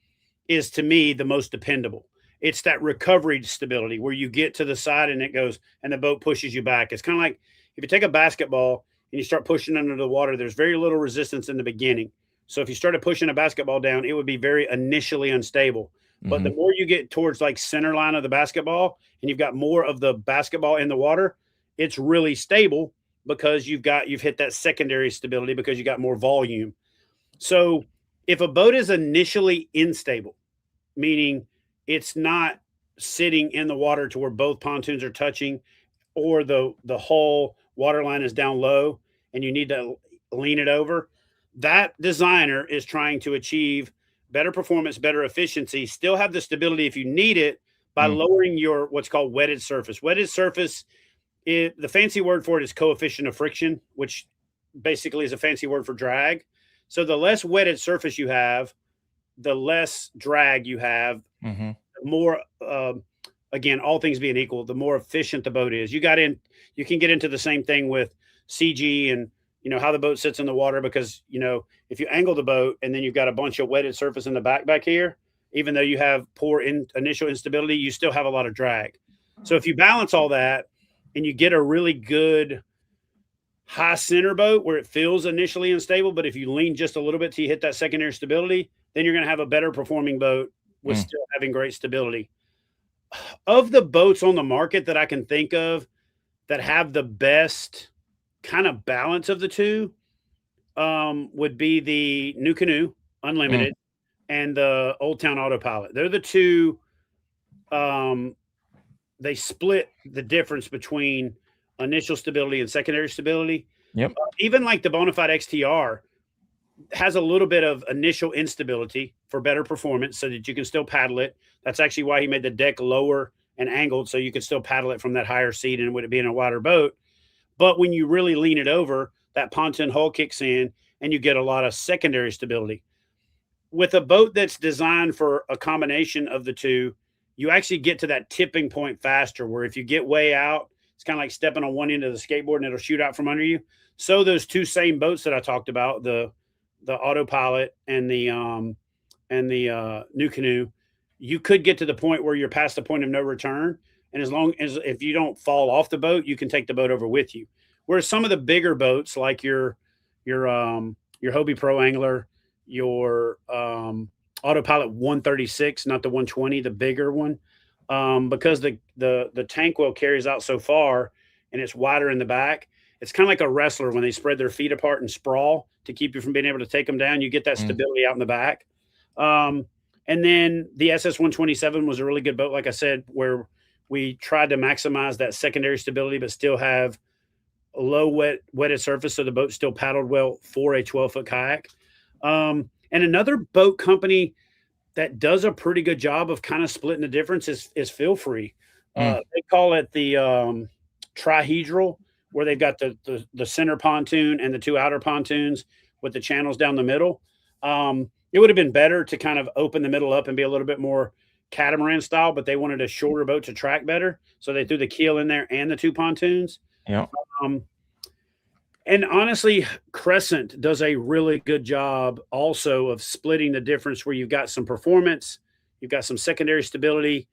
Speaker 4: is, to me, the most dependable. It's that recovery stability where you get to the side and it goes and the boat pushes you back. It's kind of like if you take a basketball and you start pushing under the water, there's very little resistance in the beginning. So if you started pushing a basketball down, it would be very initially unstable. But the more you get towards like center line of the basketball and you've got more of the basketball in the water, it's really stable because you've hit that secondary stability because you got more volume. So if a boat is initially unstable, meaning it's not sitting in the water to where both pontoons are touching or the whole water line is down low and you need to lean it over, that designer is trying to achieve better performance, better efficiency, still have the stability if you need it by lowering your what's called wetted surface. Wetted surface, the fancy word for it is coefficient of friction, which basically is a fancy word for drag. So the less wetted surface you have, the less drag you have, the more, again, all things being equal, the more efficient the boat is. You can get into the same thing with CG and, how the boat sits in the water because, if you angle the boat and then you've got a bunch of wetted surface in the back here, even though you have poor initial instability, you still have a lot of drag. So if you balance all that and you get a really good high center boat where it feels initially unstable, but if you lean just a little bit till you hit that secondary stability, then you're going to have a better performing boat with still having great stability. Of the boats on the market that I can think of that have the best kind of balance of the two would be the New Canoe Unlimited and the Old Town Autopilot. They're the two. They split the difference between initial stability and secondary stability.
Speaker 2: Yep.
Speaker 4: Even like the Bonafide XTR has a little bit of initial instability for better performance so that you can still paddle it. That's actually why he made the deck lower and angled so you could still paddle it from that higher seat and would it be in a wider boat. But when you really lean it over, that pontoon hull kicks in and you get a lot of secondary stability. With a boat that's designed for a combination of the two, you actually get to that tipping point faster where if you get way out, It's kind of like stepping on one end of the skateboard and it'll shoot out from under you. So those two same boats that I talked about, the autopilot and the new canoe, you could get to the point where you're past the point of no return. And as long as if you don't fall off the boat, you can take the boat over with you. Whereas some of the bigger boats, like your Hobie Pro Angler, your Autopilot 136, not the 120, the bigger one, because the tank well carries out so far and it's wider in the back. It's kind of like a wrestler when they spread their feet apart and sprawl to keep you from being able to take them down. You get that stability out in the back. And then the SS-127 was a really good boat, like I said, where we tried to maximize that secondary stability, but still have a low wetted surface, so the boat still paddled well for a 12-foot kayak. And another boat company that does a pretty good job of kind of splitting the difference is Feel Free. They call it the trihedral, where they've got the center pontoon and the two outer pontoons with the channels down the middle. It would have been better to kind of open the middle up and be a little bit more catamaran style, but they wanted a shorter boat to track better. So they threw the keel in there and the two pontoons.
Speaker 2: Yeah.
Speaker 4: And honestly, Crescent does a really good job also of splitting the difference, where you've got some performance, you've got some secondary stability.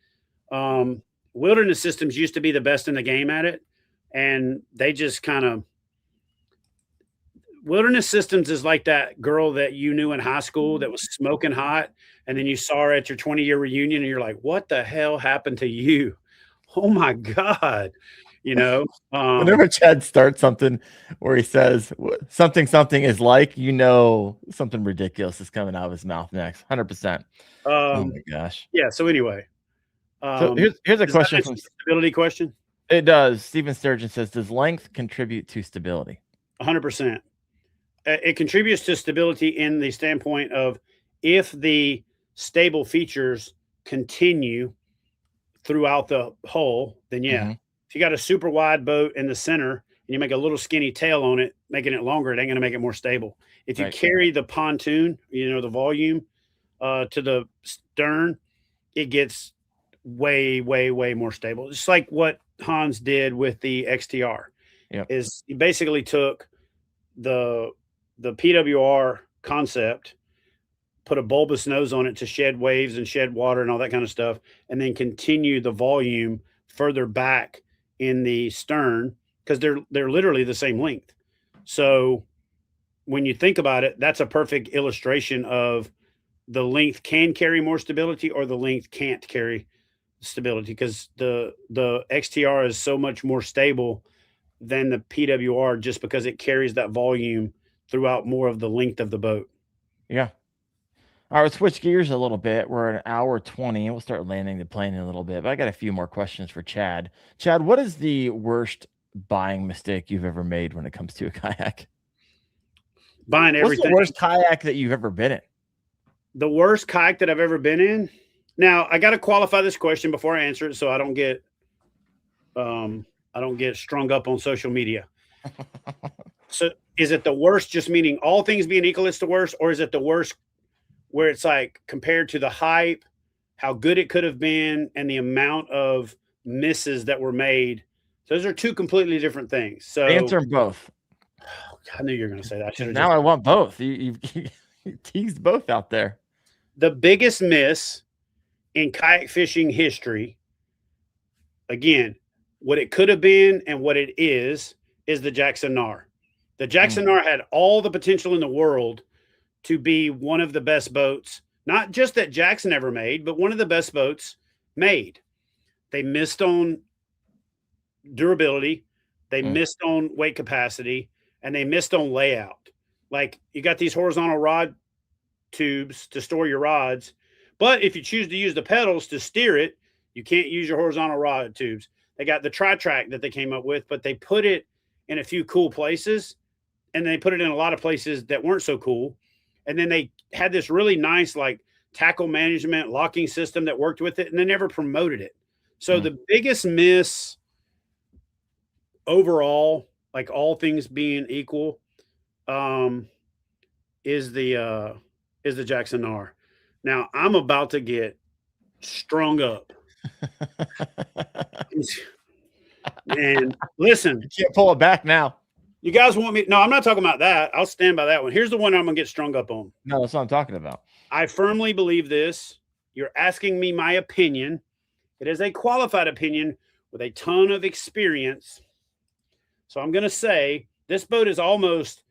Speaker 4: Wilderness Systems used to be the best in the game at it, and they just kind of Wilderness Systems is like that girl that you knew in high school that was smoking hot, and then you saw her at your 20-year reunion and you're like, what the hell happened to you? Oh my God. You know,
Speaker 2: whenever Chad starts something where he says something is like, something ridiculous is coming out of his mouth next. 100%. Oh my gosh.
Speaker 4: Yeah. So anyway,
Speaker 2: so here's a question from
Speaker 4: stability question.
Speaker 2: It does. Steven Sturgeon says, does length contribute to stability?
Speaker 4: 100%. It contributes to stability in the standpoint of if the stable features continue throughout the hull, then yeah. If you got a super wide boat in the center and you make a little skinny tail on it, making it longer, it ain't going to make it more stable. If you carry the pontoon, the volume to the stern, it gets way, way, way more stable. Just like what Hans did with the XTR. Is he basically took the PWR concept, put a bulbous nose on it to shed waves and shed water and all that kind of stuff, and then continue the volume further back in the stern, because they're literally the same length. So when you think about it, that's a perfect illustration of the length can carry more stability or the length can't carry stability, because the XTR is so much more stable than the PWR just because it carries that volume throughout more of the length of the boat.
Speaker 2: Yeah. All right, let's switch gears a little bit. We're at 1:20, and we'll start landing the plane in a little bit. But I got a few more questions for Chad. Chad, what is the worst buying mistake you've ever made when it comes to a kayak?
Speaker 4: Buying everything.
Speaker 2: What's the worst kayak that you've ever been in?
Speaker 4: The worst kayak that I've ever been in? Now, I got to qualify this question before I answer it, so I don't get strung up on social media. So is it the worst just meaning all things being equal, it's the worst, or is it the worst where it's like compared to the hype, how good it could have been, and the amount of misses that were made? Those are two completely different things. So
Speaker 2: answer them both.
Speaker 4: Oh, I knew you were going to say that.
Speaker 2: Now I want both. You teased both out there.
Speaker 4: The biggest miss in kayak fishing history, again, what it could have been and what it is the Jackson Nar. The Jackson Nar had all the potential in the world to be one of the best boats, not just that Jackson ever made, but one of the best boats made. They missed on durability, they missed on weight capacity, and they missed on layout. Like, you got these horizontal rod tubes to store your rods, but if you choose to use the pedals to steer it, you can't use your horizontal rod tubes. They got the tri-track that they came up with, but they put it in a few cool places, and they put it in a lot of places that weren't so cool. And then they had this really nice, like, tackle management locking system that worked with it, and they never promoted it. So the biggest miss overall, like all things being equal, is the Jackson Nar. Now I'm about to get strung up. And listen,
Speaker 2: you can't pull it back now.
Speaker 4: You guys want me? No, I'm not talking about that. I'll stand by that one. Here's the one I'm gonna get strung up on.
Speaker 2: No, that's what I'm talking about.
Speaker 4: I firmly believe this. You're asking me my opinion. It is a qualified opinion with a ton of experience. So I'm gonna say this boat is almost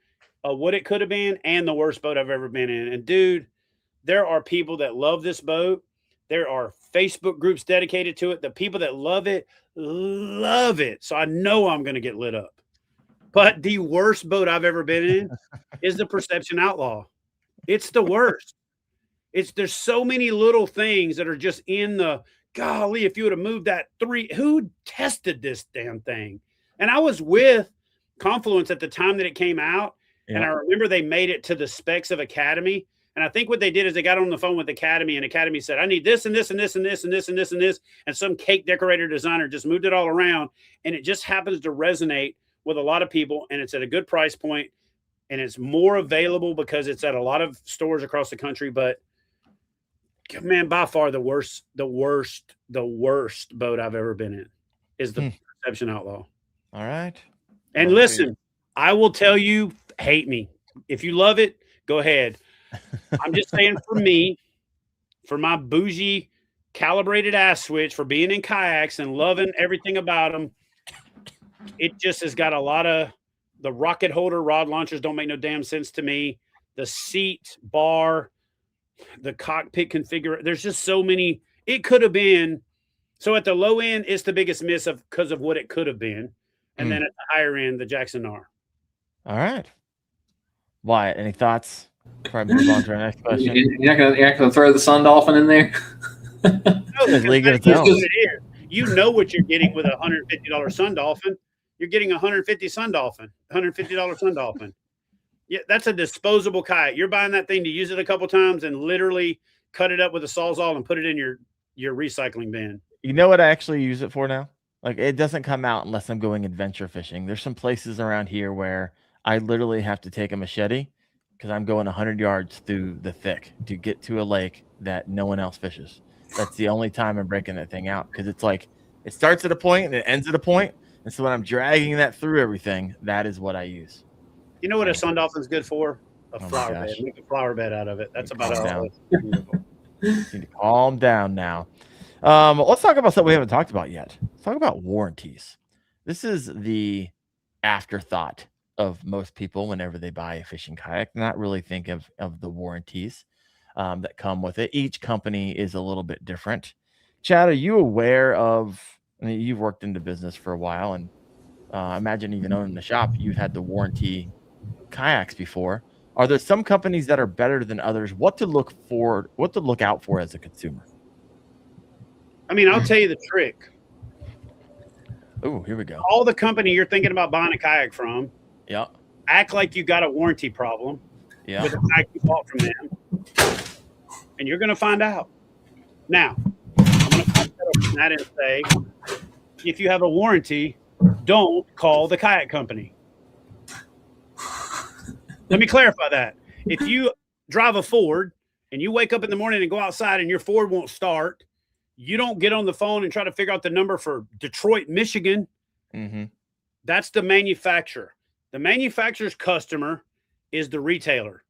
Speaker 4: what it could have been and the worst boat I've ever been in. And dude, there are people that love this boat. There are Facebook groups dedicated to it. The people that love it. So I know I'm gonna get lit up. But the worst boat I've ever been in is the Perception Outlaw. It's the worst. There's so many little things that are just in the golly. If you would have moved that who tested this damn thing? And I was with Confluence at the time that it came out, and I remember they made it to the specs of Academy. And I think what they did is they got on the phone with Academy, and Academy said, "I need this and this and this and this and this and this and this," and some cake decorator designer just moved it all around, and it just happens to resonate with a lot of people, and it's at a good price point, and it's more available because it's at a lot of stores across the country. But man, by far the worst boat I've ever been in is the Perception Outlaw.
Speaker 2: All right.
Speaker 4: And listen, I will tell you, hate me. If you love it, go ahead. I'm just saying for me, for my bougie calibrated ass switch, for being in kayaks and loving everything about them, it just has got a lot of the rocket holder rod launchers don't make no damn sense to me. The seat bar, the cockpit configure. There's just so many. It could have been. So at the low end, it's the biggest miss because of what it could have been. And then at the higher end, the Jackson R. All
Speaker 2: right. Wyatt, any thoughts before I move on to our next question?
Speaker 3: You're not gonna throw the Sun Dolphin in there?
Speaker 4: No, you know what you're getting with a $150 Sun Dolphin. You're getting a $150 Sun Dolphin, $150 Sun Dolphin. Yeah, that's a disposable kayak. You're buying that thing to use it a couple times and literally cut it up with a Sawzall and put it in your recycling bin.
Speaker 2: You know what I actually use it for now? Like, it doesn't come out unless I'm going adventure fishing. There's some places around here where I literally have to take a machete because I'm going 100 yards through the thick to get to a lake that no one else fishes. That's the only time I'm breaking that thing out, because it's like it starts at a point and it ends at a point. And so when I'm dragging that through everything, that is what I use.
Speaker 4: You know what a Sun Dolphin's good for? A flower bed. Make a flower bed out of it. That's about all.
Speaker 2: Need to calm down now. Let's talk about something we haven't talked about yet. Let's talk about warranties. This is the afterthought of most people whenever they buy a fishing kayak. Not really think of the warranties that come with it. Each company is a little bit different. Chad, are you aware of? I mean, you've worked in the business for a while, and I imagine even owning the shop, you've had to warranty kayaks before. Are there some companies that are better than others? What to look out for as a consumer?
Speaker 4: I mean, I'll tell you the trick.
Speaker 2: Oh, here we go.
Speaker 4: All the company you're thinking about buying a kayak from, act like you got a warranty problem with a kayak you bought from them, and you're going to find out. Now, I'm going to put that and say, if you have a warranty, don't call the kayak company. Let me clarify that. If you drive a Ford and you wake up in the morning and go outside and your Ford won't start, you don't get on the phone and try to figure out the number for Detroit, Michigan.
Speaker 2: Mm-hmm.
Speaker 4: That's the manufacturer. The manufacturer's customer is the retailer.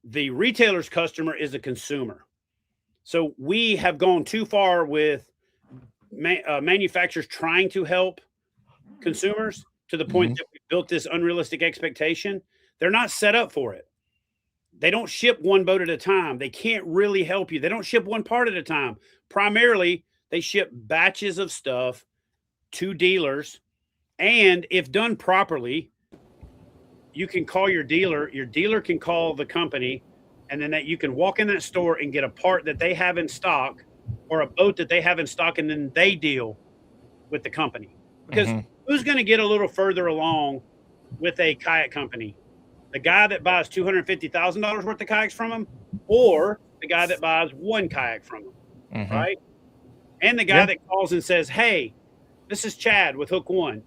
Speaker 4: The retailer's customer is the consumer. So we have gone too far with manufacturers trying to help consumers to the point that we built this unrealistic expectation. They're not set up for it. They don't ship one boat at a time. They can't really help you. They don't ship one part at a time. Primarily, they ship batches of stuff to dealers. And if done properly, you can call your dealer. Your dealer can call the company, and then that you can walk in that store and get a part that they have in stock or a boat that they have in stock, and then they deal with the company. Because who's going to get a little further along with a kayak company? The guy that buys $250,000 worth of kayaks from him, or the guy that buys one kayak from him, right? And the guy that calls and says, "Hey, this is Chad with Hook One.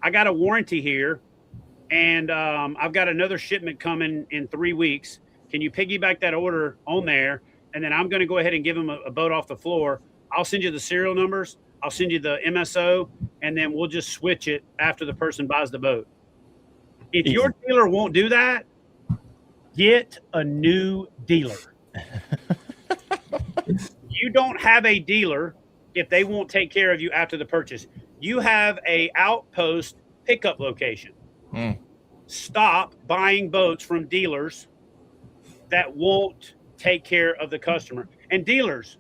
Speaker 4: I got a warranty here, and I've got another shipment coming in 3 weeks. Can you piggyback that order on there? And then I'm going to go ahead and give him a boat off the floor. I'll send you the serial numbers. I'll send you the MSO, and then we'll just switch it after the person buys the boat. If your dealer won't do that, get a new dealer. You don't have a dealer if they won't take care of you after the purchase. You have a outpost pickup location. Stop buying boats from dealers that won't take care of the customer. And dealers,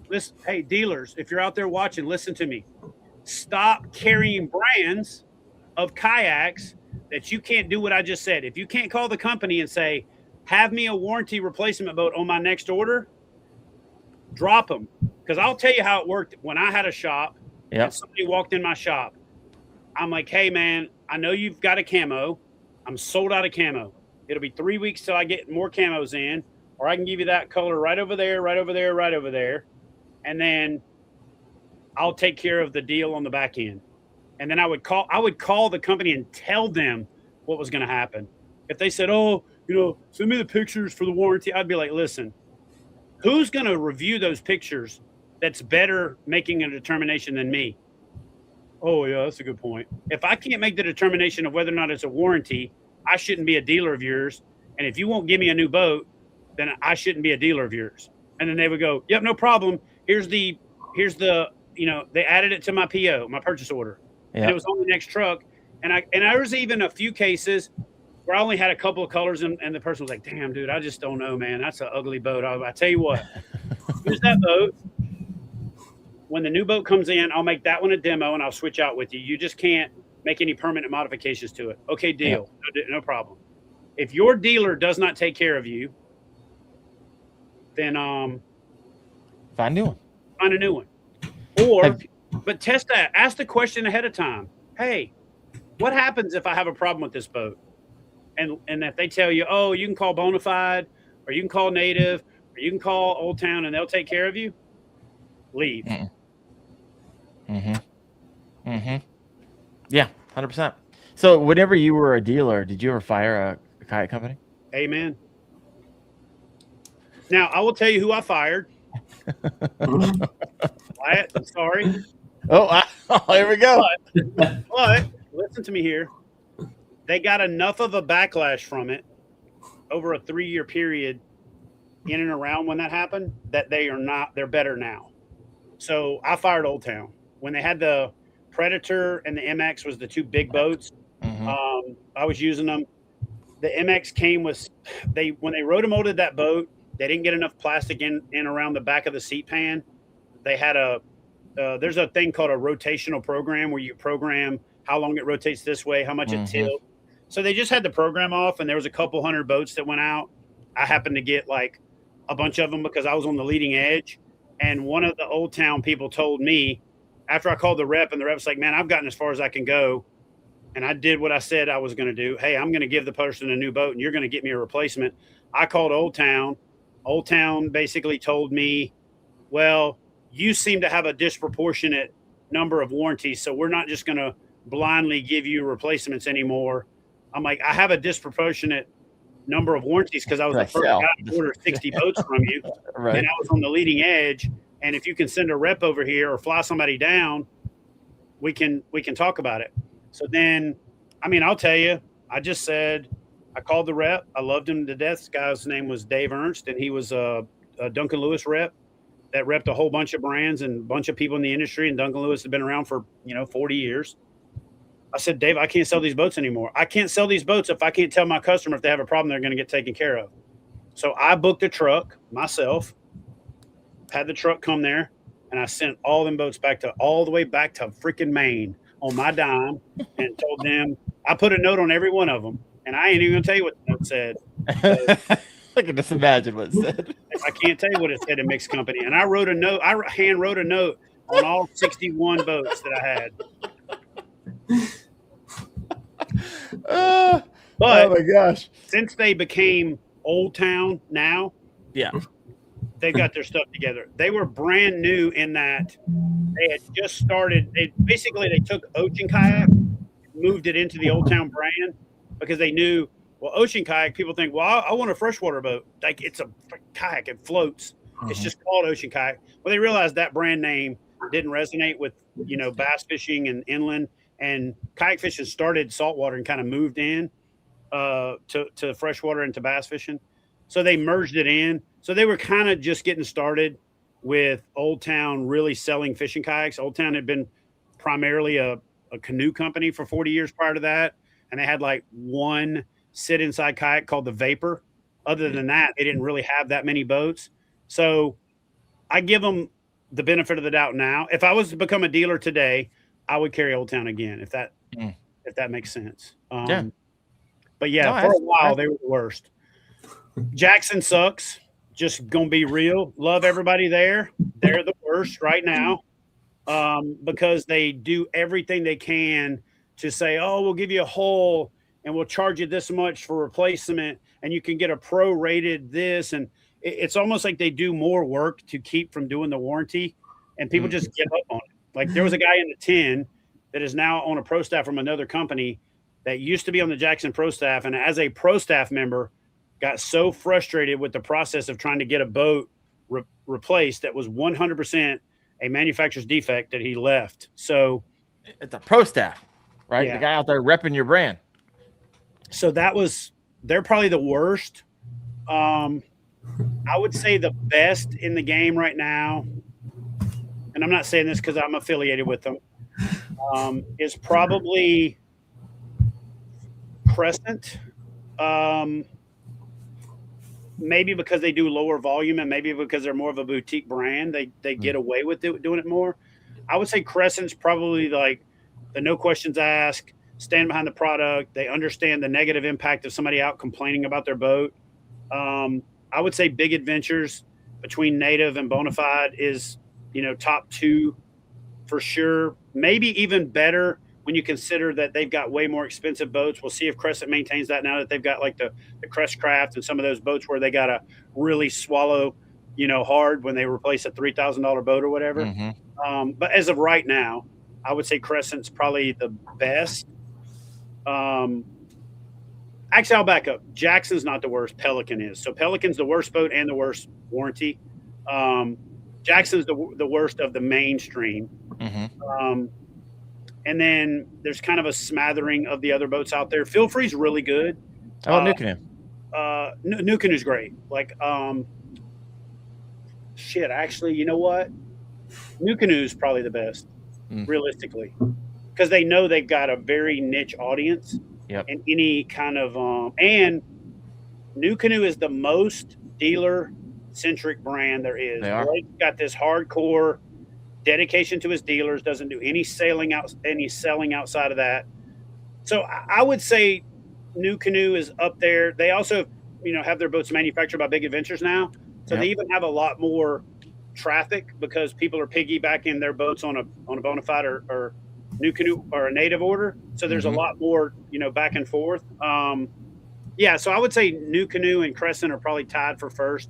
Speaker 4: listen, hey, dealers, if you're out there watching, listen to me. Stop carrying brands of kayaks that you can't do what I just said. If you can't call the company and say, have me a warranty replacement boat on my next order, drop them. Because I'll tell you how it worked when I had a shop and somebody walked in my shop. I'm like, hey, man, I know you've got a camo. I'm sold out of camo. It'll be 3 weeks till I get more camos in, or I can give you that color right over there, right over there, right over there. And then I'll take care of the deal on the back end. And then I would call the company and tell them what was going to happen. If they said, oh, send me the pictures for the warranty, I'd be like, listen, who's going to review those pictures that's better making a determination than me? Oh, yeah, that's a good point. If I can't make the determination of whether or not it's a warranty, I shouldn't be a dealer of yours. And if you won't give me a new boat, then I shouldn't be a dealer of yours. And then they would go, yep, no problem. Here's the, they added it to my PO, my purchase order. Yep. And it was on the next truck. And there was even a few cases where I only had a couple of colors and the person was like, damn, dude, I just don't know, man. That's an ugly boat. I tell you what, here's that boat. When the new boat comes in, I'll make that one a demo and I'll switch out with you. You just can't make any permanent modifications to it. Okay, deal. Yep. No problem. If your dealer does not take care of you, then
Speaker 2: find a new one.
Speaker 4: Find a new one. Or but test that. Ask the question ahead of time. Hey, what happens if I have a problem with this boat? And if they tell you, oh, you can call Bonafide, or you can call Native, or you can call Old Town, and they'll take care of you, leave.
Speaker 2: Yeah, 100%. So whenever you were a dealer, did you ever fire a kayak company?
Speaker 4: Amen. Now, I will tell you who I fired. Wyatt, I'm sorry.
Speaker 2: Here we go.
Speaker 4: But listen to me here. They got enough of a backlash from it over a 3-year period in and around when that happened that they're better now. So I fired Old Town. When they had the Predator and the MX was the two big boats, I was using them. The MX came with, when they rotomolded that boat, they didn't get enough plastic in around the back of the seat pan. They had there's a thing called a rotational program where you program how long it rotates this way, how much it tilts. So they just had the program off, and there was a couple hundred boats that went out. I happened to get like a bunch of them because I was on the leading edge. And one of the Old Town people told me after I called the rep, and the rep's like, man, I've gotten as far as I can go. And I did what I said I was going to do. Hey, I'm going to give the person a new boat, and you're going to get me a replacement. I called Old Town. Old Town basically told me, well, you seem to have a disproportionate number of warranties, so we're not just going to blindly give you replacements anymore. I'm like, I have a disproportionate number of warranties because I was the first guy to order 60 boats from you. Right. And I was on the leading edge. And if you can send a rep over here or fly somebody down, we can talk about it. So then, I'll tell you, I just said, I called the rep. I loved him to death. This guy's name was Dave Ernst, and he was a Duncan Lewis rep that repped a whole bunch of brands and a bunch of people in the industry. And Duncan Lewis had been around for, 40 years. I said, Dave, I can't sell these boats anymore. I can't sell these boats if I can't tell my customer if they have a problem, they're going to get taken care of. So I booked a truck myself, had the truck come there, and I sent all them boats all the way back to freaking Maine on my dime and told them, I put a note on every one of them. And I ain't even going to tell you what the note said.
Speaker 2: I can just imagine what it said.
Speaker 4: I can't tell you what it said in Mixed Company. And I wrote a note. I hand wrote a note on all 61 boats that I had. But
Speaker 2: oh my gosh,
Speaker 4: since they became Old Town now, they've got their stuff together. They were brand new in that they had just started. They took Ocean Kayak, moved it into the Old Town brand because they knew, well, Ocean Kayak, people think, well, I want a freshwater boat. Like, it's a kayak, it floats. It's just called Ocean Kayak. Well, they realized that brand name didn't resonate with, bass fishing and inland, and kayak fishing started saltwater and kind of moved in to freshwater and to bass fishing. So they merged it in. So they were kind of just getting started with Old Town really selling fishing kayaks. Old Town had been primarily a canoe company for 40 years prior to that. And they had like one sit inside kayak called the Vapor. Other than that, they didn't really have that many boats. So I give them the benefit of the doubt now. If I was to become a dealer today, I would carry Old Town again, if that makes sense.
Speaker 2: Yeah.
Speaker 4: But yeah, for a while they were the worst. Jackson sucks. Just gonna be real. Love everybody there. They're the worst right now because they do everything they can to say, "Oh, we'll give you a hole and we'll charge you this much for replacement, and you can get a pro-rated this." And it's almost like they do more work to keep from doing the warranty, and people just give up on it. Like there was a guy in the 10 that is now on a pro staff from another company that used to be on the Jackson pro staff, and as a pro staff member, got so frustrated with the process of trying to get a boat replaced that was 100% a manufacturer's defect that he left. So
Speaker 2: it's a pro staff, right?
Speaker 4: Yeah.
Speaker 2: The guy out there repping your brand.
Speaker 4: So they're probably the worst. I would say the best in the game right now, and I'm not saying this because I'm affiliated with them, is probably Crescent. Maybe because they do lower volume, and maybe because they're more of a boutique brand, they get away with doing it more. I would say Crescent's probably like the no questions asked, stand behind the product. They understand the negative impact of somebody out complaining about their boat. I would say Big Adventures between Native and Bonafide is, top two for sure. Maybe even better when you consider that they've got way more expensive boats. We'll see if Crescent maintains that now that they've got like the Crestcraft and some of those boats where they got to really swallow, hard when they replace a $3,000 boat or whatever.
Speaker 2: Mm-hmm.
Speaker 4: But as of right now, I would say Crescent's probably the best. Actually, I'll back up. Jackson's not the worst. Pelican is. So Pelican's the worst boat and the worst warranty. Jackson's the worst of the mainstream.
Speaker 2: Mm-hmm.
Speaker 4: And then there's kind of a smattering of the other boats out there. Feel Free's really good.
Speaker 2: How about New Canoe?
Speaker 4: New Canoe's great. Like, actually, you know what? New Canoe's probably the best, realistically, because they know they've got a very niche audience.
Speaker 2: Yep.
Speaker 4: And any kind of and New Canoe is the most dealer-centric brand there is. Blake's got this hardcore dedication to his dealers, doesn't do any selling outside of that. So I would say New Canoe is up there. They also, have their boats manufactured by Big Adventures now. So They even have a lot more traffic because people are piggybacking their boats on a Bonafide or New Canoe or a Native order. So there's a lot more, back and forth. So I would say New Canoe and Crescent are probably tied for first.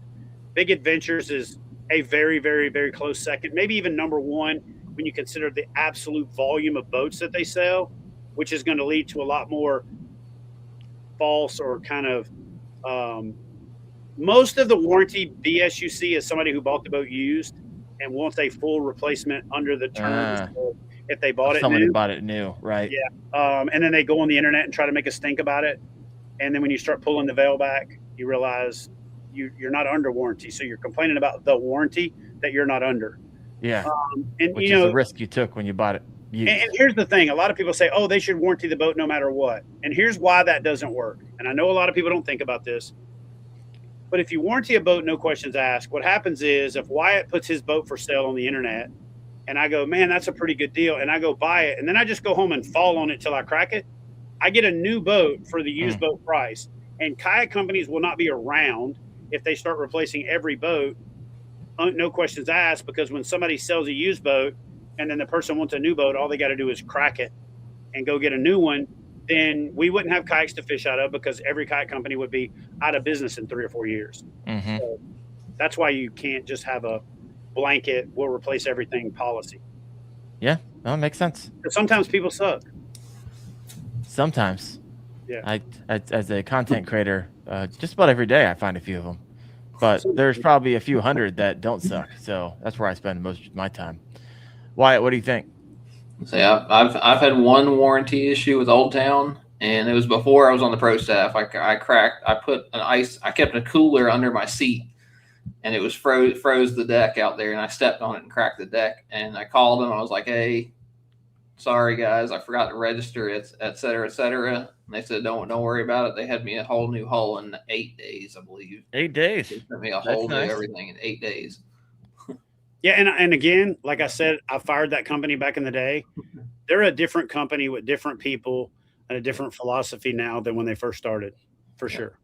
Speaker 4: Big Adventures is a very, very, very close second, maybe even number one when you consider the absolute volume of boats that they sell, which is going to lead to a lot more false or kind of most of the warranty BS you see is somebody who bought the boat used and wants a full replacement under the terms if they bought it
Speaker 2: somebody
Speaker 4: new.
Speaker 2: Bought it new, right?
Speaker 4: Yeah. And then they go on the internet and try to make a stink about it. And then when you start pulling the veil back, you realize you're not under warranty. So you're complaining about the warranty that you're not under.
Speaker 2: Yeah.
Speaker 4: And
Speaker 2: which is the risk you took when you bought it.
Speaker 4: And here's the thing. A lot of people say, oh, they should warranty the boat no matter what. And here's why that doesn't work. And I know a lot of people don't think about this. But if you warranty a boat, no questions asked, what happens is if Wyatt puts his boat for sale on the internet and I go, man, that's a pretty good deal. And I go buy it. And then I just go home and fall on it till I crack it. I get a new boat for the used boat price. And kayak companies will not be around if they start replacing every boat, no questions asked, because when somebody sells a used boat and then the person wants a new boat, all they got to do is crack it and go get a new one. Then we wouldn't have kayaks to fish out of because every kayak company would be out of business in 3 or 4 years.
Speaker 2: Mm-hmm.
Speaker 4: So that's why you can't just have a blanket, we'll replace everything policy.
Speaker 2: Yeah, that makes sense.
Speaker 4: But sometimes people suck.
Speaker 2: Sometimes.
Speaker 4: Yeah.
Speaker 2: I as a content creator, just about every day I find a few of them. But there's probably a few hundred that don't suck. So that's where I spend most of my time. Wyatt, what do you think?
Speaker 3: So I've had one warranty issue with Old Town, and it was before I was on the pro staff. I kept a cooler under my seat, and it was froze the deck out there, and I stepped on it and cracked the deck. And I called them. I was like, "Hey, sorry guys, I forgot to register it, et cetera, et cetera." And they said, "Don't worry about it." They had me a whole new hull in 8 days, I believe.
Speaker 2: 8 days.
Speaker 3: They sent me a whole new everything in 8 days.
Speaker 4: Yeah, and again, like I said, I fired that company back in the day. They're a different company with different people and a different philosophy now than when they first started, for sure.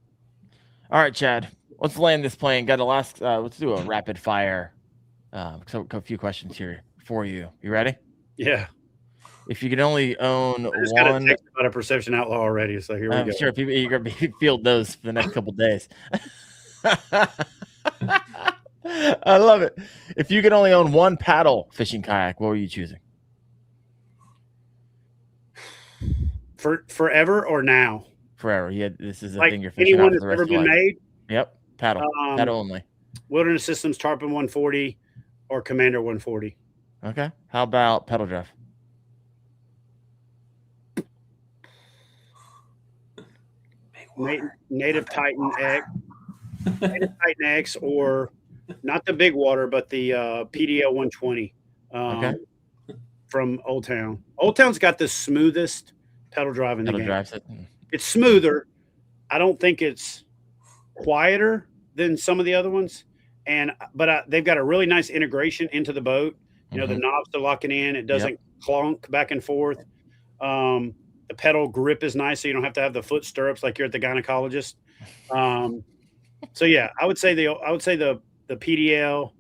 Speaker 2: All right, Chad, let's land this plane. Got a last. Let's do a rapid fire. So a few questions here for you. You ready?
Speaker 4: Yeah.
Speaker 2: If you could only own
Speaker 4: I just
Speaker 2: one,
Speaker 4: got a text about a perception outlaw already, so here we go.
Speaker 2: Sure, people, you're gonna field those for the next couple of days. I love it. If you could only own one paddle fishing kayak, what were you choosing?
Speaker 4: For forever or now?
Speaker 2: Forever. Yeah, this is a
Speaker 4: like
Speaker 2: thing you're fishing
Speaker 4: anyone
Speaker 2: out for
Speaker 4: that's
Speaker 2: the rest
Speaker 4: ever
Speaker 2: of your
Speaker 4: been
Speaker 2: life.
Speaker 4: made.
Speaker 2: Yep, paddle only.
Speaker 4: Wilderness Systems Tarpon 140 or Commander 140.
Speaker 2: Okay. How about pedal drive?
Speaker 4: Native Titan X, Native Titan X, or not the big water, but the PDL 120 from Old Town. Old Town's got the smoothest pedal drive in the game. It's smoother. I don't think it's quieter than some of the other ones, but they've got a really nice integration into the boat. You know, the knobs to lock it in. It doesn't clunk back and forth. The pedal grip is nice, so you don't have to have the foot stirrups like you're at the gynecologist. So yeah, I would say the PDL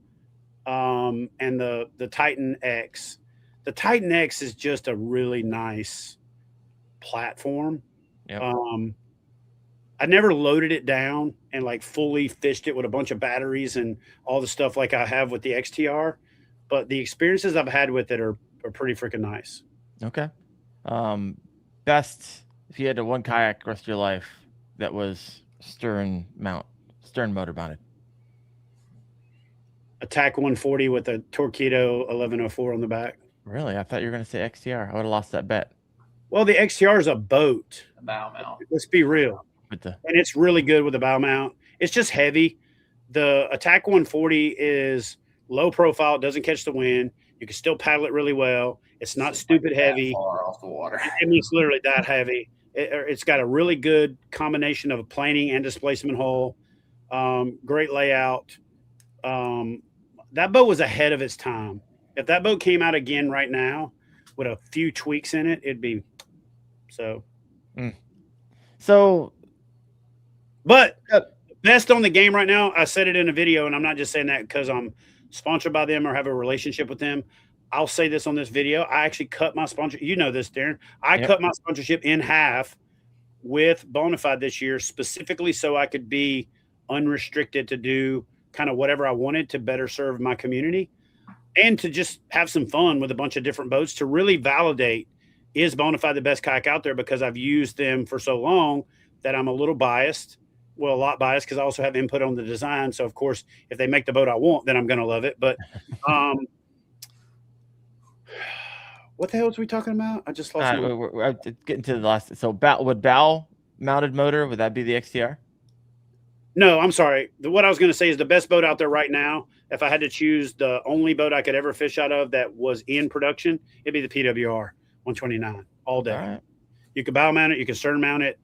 Speaker 4: and the Titan X. The Titan X is just a really nice platform.
Speaker 2: Yep.
Speaker 4: I never loaded it down and like fully fished it with a bunch of batteries and all the stuff like I have with the XTR, but the experiences I've had with it are pretty freaking nice.
Speaker 2: Okay. Best if you had one kayak the rest of your life that was stern motor mounted.
Speaker 4: Attack 140 with a Torpedo 1104 on the back.
Speaker 2: Really? I thought you were going to say XTR. I would have lost that bet.
Speaker 4: Well, the XTR is a boat.
Speaker 3: A bow mount.
Speaker 4: Let's be real. And it's really good with a bow mount. It's just heavy. The Attack 140 is low profile. It doesn't catch the wind. You can still paddle it really well. It's not stupid heavy.
Speaker 3: Far off the water.
Speaker 4: I mean, it's literally that heavy. It's got a really good combination of a planing and displacement hull. Great layout. That boat was ahead of its time. If that boat came out again right now with a few tweaks in it, it'd be so.
Speaker 2: So,
Speaker 4: but best on the game right now, I said it in a video, and I'm not just saying that because I'm sponsored by them or have a relationship with them. I'll say this on this video. I actually cut my sponsor. You know this, Darren. I cut my sponsorship in half with Bonafide this year, specifically so I could be unrestricted to do kind of whatever I wanted to better serve my community and to just have some fun with a bunch of different boats to really validate, is Bonafide the best kayak out there? Because I've used them for so long that I'm a little biased. Well, a lot biased because I also have input on the design. So, of course, if they make the boat I want, then I'm going to love it. But what the hell was we talking about? I just lost.
Speaker 2: We're getting to the last. So, would bow mounted motor, would that be the XTR?
Speaker 4: No, I'm sorry. What I was going to say is the best boat out there right now, if I had to choose the only boat I could ever fish out of that was in production, it'd be the PWR 129 all day. All right. You can bow mount it. You can stern mount it.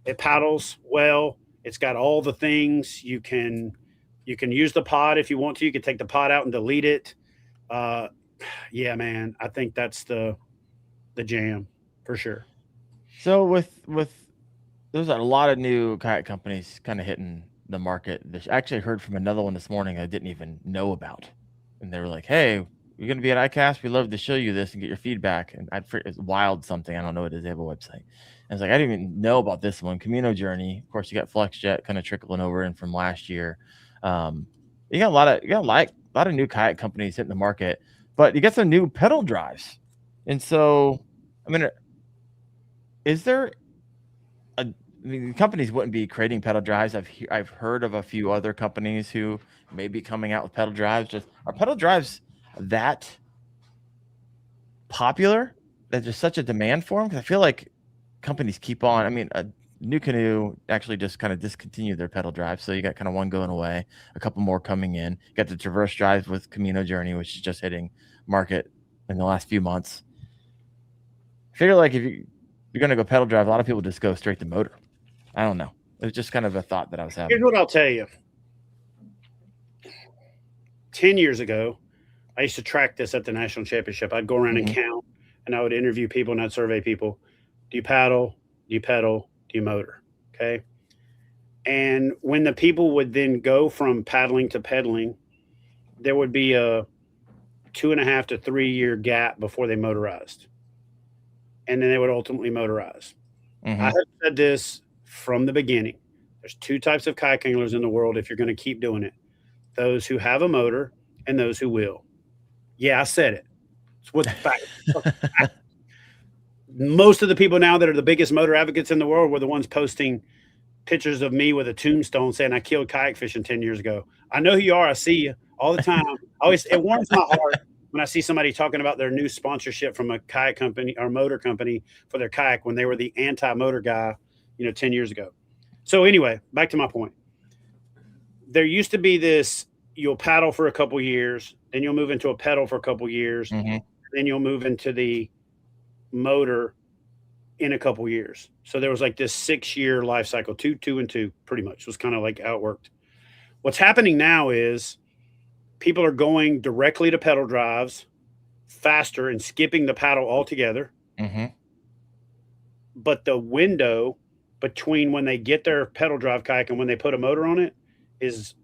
Speaker 4: It paddles well. It's got all the things. You can use the pod if you want to. You can take the pod out and delete it. Yeah, man, I think that's the jam for sure.
Speaker 2: So with there's a lot of new kayak companies kind of hitting the market. I actually heard from another one this morning I didn't even know about, and they were like, "Hey, you're going to be at ICAST. We'd love to show you this and get your feedback." And it's Wild something. I don't know what it is. They have a website. I was like, I didn't even know about this one. Camino Journey. Of course, you got FlexJet kind of trickling over in from last year. You got a lot of new kayak companies hitting the market, but you got some new pedal drives. And so, I mean, is there the companies wouldn't be creating pedal drives. I've heard of a few other companies who may be coming out with pedal drives. Are pedal drives that popular that there's such a demand for them? Because I feel like companies keep on. I mean, New Canoe actually just kind of discontinued their pedal drive, so you got kind of one going away, a couple more coming in. You got the Traverse drive with Camino Journey, which is just hitting market in the last few months. I figure like if you're going to go pedal drive, a lot of people just go straight to motor. I don't know. It was just kind of a thought that I was having.
Speaker 4: Here's what I'll tell you. 10 years ago, I used to track this at the national championship. I'd go around and count, and I would interview people, and I'd survey people. Do you paddle? Do you pedal? Do you motor? Okay. And when the people would then go from paddling to pedaling, there would be a 2.5 to 3 year gap before they motorized. And then they would ultimately motorize. I have said this from the beginning. There's two types of kayak anglers in the world if you're going to keep doing it. Those who have a motor and those who will. Yeah, I said it. It's what the fact. Most of the people now that are the biggest motor advocates in the world were the ones posting pictures of me with a tombstone saying I killed kayak fishing 10 years ago. I know who you are. I see you all the time. It warms my heart when I see somebody talking about their new sponsorship from a kayak company or motor company for their kayak when they were the anti-motor guy, 10 years ago. So anyway, back to my point. There used to be this, you'll paddle for a couple years, then you'll move into a pedal for a couple years, then you'll move into the motor in a couple years. So there was like this 6-year life cycle, two and two, pretty much was kind of like how it worked. What's happening now is people are going directly to pedal drives faster and skipping the paddle altogether. But the window between when they get their pedal drive kayak and when they put a motor on it is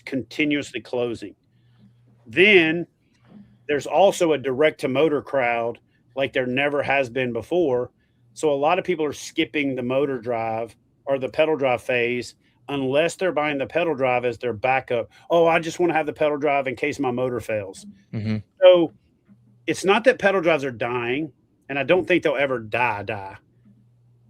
Speaker 4: continuously closing. Then there's also a direct to motor crowd like there never has been before. So a lot of people are skipping the motor drive or the pedal drive phase unless they're buying the pedal drive as their backup. Oh, I just want to have the pedal drive in case my motor fails. So it's not that pedal drives are dying, and I don't think they'll ever die.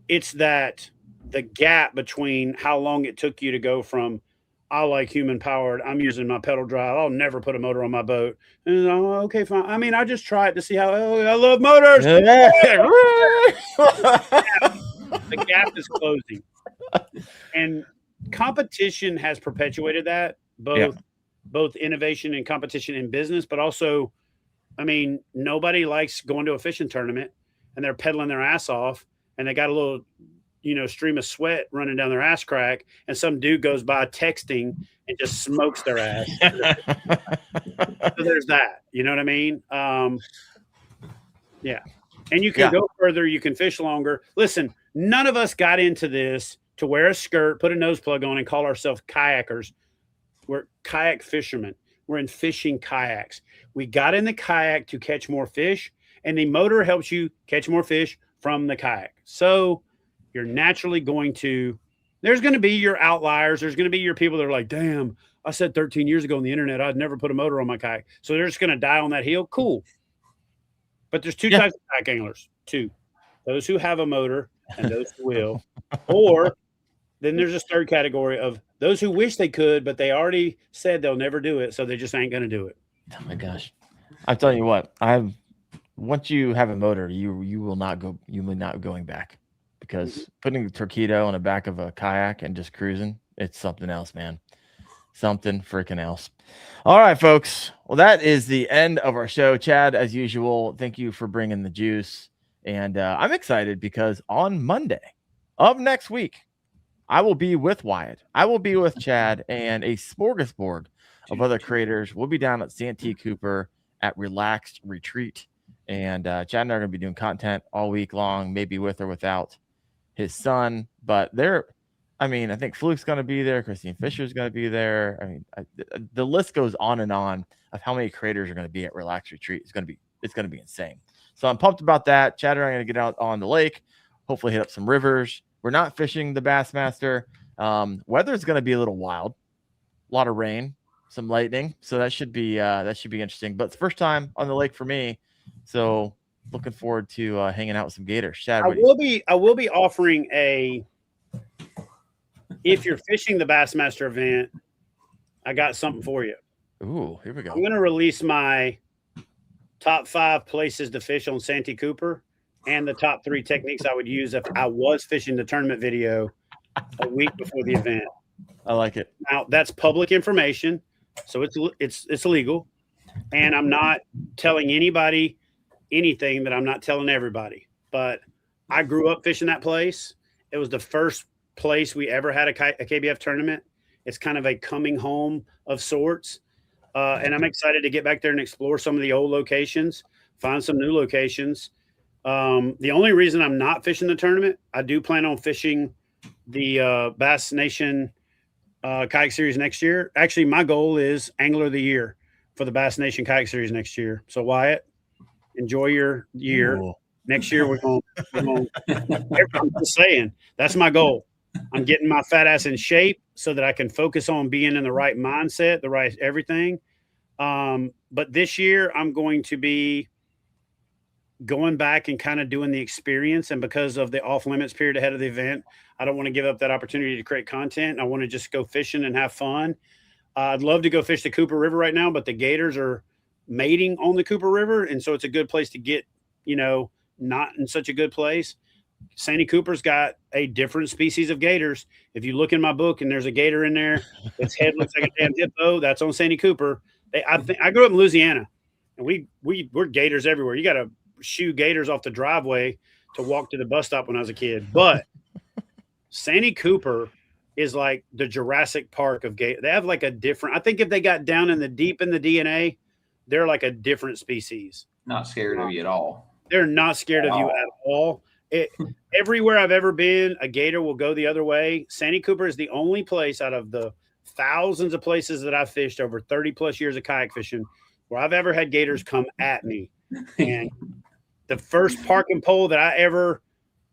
Speaker 4: It's that the gap between how long it took you to go from I like human powered, I'm using my pedal drive, I'll never put a motor on my boat. And okay, fine. I mean, I just try it to see how I love motors. The gap is closing. And competition has perpetuated that, both innovation and competition in business, but also, I mean, nobody likes going to a fishing tournament and they're pedaling their ass off and they got a little stream of sweat running down their ass crack, and some dude goes by texting and just smokes their ass. So there's that. You know what I mean? Yeah. And you can go further. You can fish longer. Listen, none of us got into this to wear a skirt, put a nose plug on, and call ourselves kayakers. We're kayak fishermen. We're in fishing kayaks. We got in the kayak to catch more fish, and the motor helps you catch more fish from the kayak. So you're naturally there's going to be your outliers. There's going to be your people that are like, damn, I said 13 years ago on the internet, I'd never put a motor on my kayak. So they're just going to die on that hill. Cool. But there's two types of kayak anglers. Two, those who have a motor and those who will. Or then there's a third category of those who wish they could, but they already said they'll never do it. So they just ain't going to do it.
Speaker 2: Oh my gosh. I'm telling you what, once you have a motor, you will not going back. Because putting the Torpedo on the back of a kayak and just cruising, it's something else, man. Something freaking else. All right, folks. Well, that is the end of our show. Chad, as usual, thank you for bringing the juice. And I'm excited because on Monday of next week, I will be with Wyatt. I will be with Chad and a smorgasbord of other creators. We'll be down at Santee Cooper at Relaxed Retreat. And Chad and I are going to be doing content all week long, maybe with or without his son, but I think Fluke's going to be there. Christine Fisher's going to be there. I mean, the list goes on and on of how many creators are going to be at Relax Retreat. It's going to be insane. So I'm pumped about that. Chad and I are going to get out on the lake, hopefully hit up some rivers. We're not fishing the Bassmaster. Weather's going to be a little wild, a lot of rain, some lightning. So that should be interesting, but it's the first time on the lake for me. So looking forward to hanging out with some gators. Chad,
Speaker 4: I will be offering if you're fishing the Bassmaster event, I got something for you.
Speaker 2: Ooh, here we go.
Speaker 4: I'm going to release my top 5 places to fish on Santee Cooper and the top 3 techniques I would use if I was fishing the tournament video a week before the event.
Speaker 2: I like it.
Speaker 4: Now that's public information, so it's illegal, and I'm not telling anybody anything that I'm not telling everybody. But I grew up fishing that place. It was the first place we ever had a KBF tournament. It's kind of a coming home of sorts, and I'm excited to get back there and explore some of the old locations, find some new locations. The only reason I'm not fishing the tournament, I do plan on fishing the Bass Nation Kayak Series next year. Actually, my goal is Angler of the Year for the Bass Nation Kayak Series next year. So Wyatt, enjoy your year. Ooh. Next year we're going. I'm just saying that's my goal. I'm getting my fat ass in shape so that I can focus on being in the right mindset, the right everything. But this year I'm going to be going back and kind of doing the experience. And because of the off limits period ahead of the event, I don't want to give up that opportunity to create content. I want to just go fishing and have fun. I'd love to go fish the Cooper River right now, but the gators are mating on the Cooper River. And so it's a good place to get, not in such a good place. Santee Cooper's got a different species of gators. If you look in my book and there's a gator in there, its head looks like a damn hippo, that's on Santee Cooper. I grew up in Louisiana, and we're gators everywhere. You got to shoo gators off the driveway to walk to the bus stop when I was a kid. But Santee Cooper is like the Jurassic Park of gator. They have like a different, I think if they got down in the DNA, they're like a different species.
Speaker 3: Not scared of you at all.
Speaker 4: They're not scared of you at all. Everywhere I've ever been, a gator will go the other way. Santee Cooper is the only place out of the thousands of places that I've fished over 30 plus years of kayak fishing where I've ever had gators come at me. And the first parking pole that I ever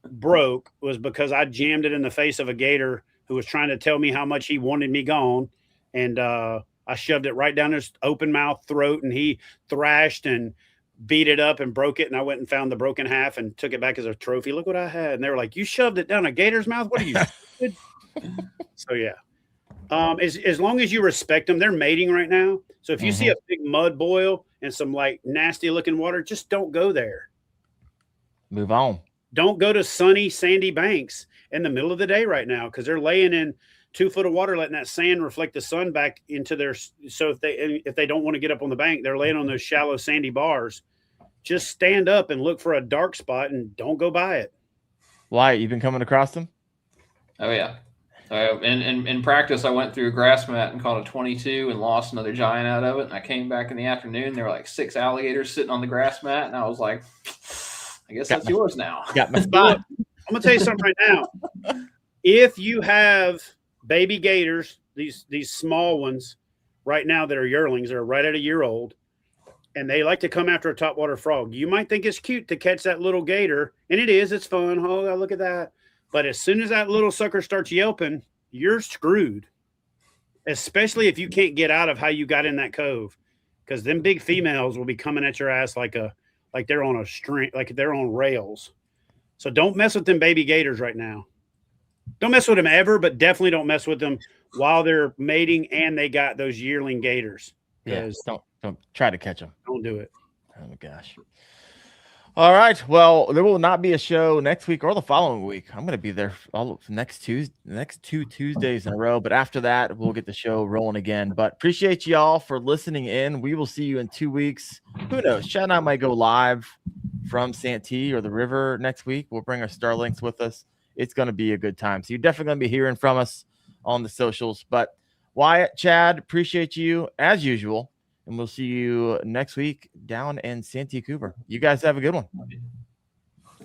Speaker 4: broke was because I jammed it in the face of a gator who was trying to tell me how much he wanted me gone. And I shoved it right down his open mouth throat, and he thrashed and beat it up and broke it. And I went and found the broken half and took it back as a trophy. Look what I had. And they were like, you shoved it down a gator's mouth? What are you? So, yeah. As long as you respect them, they're mating right now. So if you see a big mud boil and some like nasty looking water, just don't go there.
Speaker 2: Move on. Don't
Speaker 4: go to sunny, sandy banks in the middle of the day right now, because they're laying in 2 foot of water, letting that sand reflect the sun back into their. So if they don't want to get up on the bank, they're laying on those shallow sandy bars. Just stand up and look for a dark spot and don't go by it.
Speaker 2: Wyatt, you've been coming across them?
Speaker 3: Oh yeah. In practice, I went through a grass mat and caught a 22 and lost another giant out of it. And I came back in the afternoon. There were like 6 alligators sitting on the grass mat, and I was like, I guess that's yours now.
Speaker 2: Got my spot.
Speaker 4: I'm gonna tell you something right now. If you have baby gators, these small ones right now that are yearlings, are right at a year old, and they like to come after a topwater frog, you might think it's cute to catch that little gator, and it is. It's fun. Oh, look at that. But as soon as that little sucker starts yelping, you're screwed, especially if you can't get out of how you got in that cove, because them big females will be coming at your ass like they're on a string, like they're on rails. So don't mess with them baby gators right now. Don't mess with them ever, but definitely don't mess with them while they're mating and they got those yearling gators.
Speaker 2: Yeah, don't try to catch them.
Speaker 4: Don't do it.
Speaker 2: Oh my gosh. All right. Well, there will not be a show next week or the following week. I'm going to be there next 2 Tuesdays in a row. But after that, we'll get the show rolling again. But appreciate y'all for listening in. We will see you in 2 weeks. Who knows? Chad and I might go live from Santee or the river next week. We'll bring our Starlinks with us. It's going to be a good time. So you're definitely going to be hearing from us on the socials. But Wyatt, Chad, appreciate you as usual. And we'll see you next week down in Santee Cooper. You guys have a good one.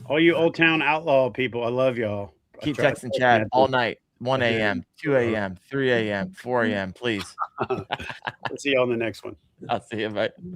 Speaker 4: All you Old Town Outlaw people, I love y'all.
Speaker 2: Keep texting Chad all night, 1 a.m., 2 a.m., 3 a.m., 4 a.m., please.
Speaker 4: We'll see you on the next one.
Speaker 2: I'll see you. Bye.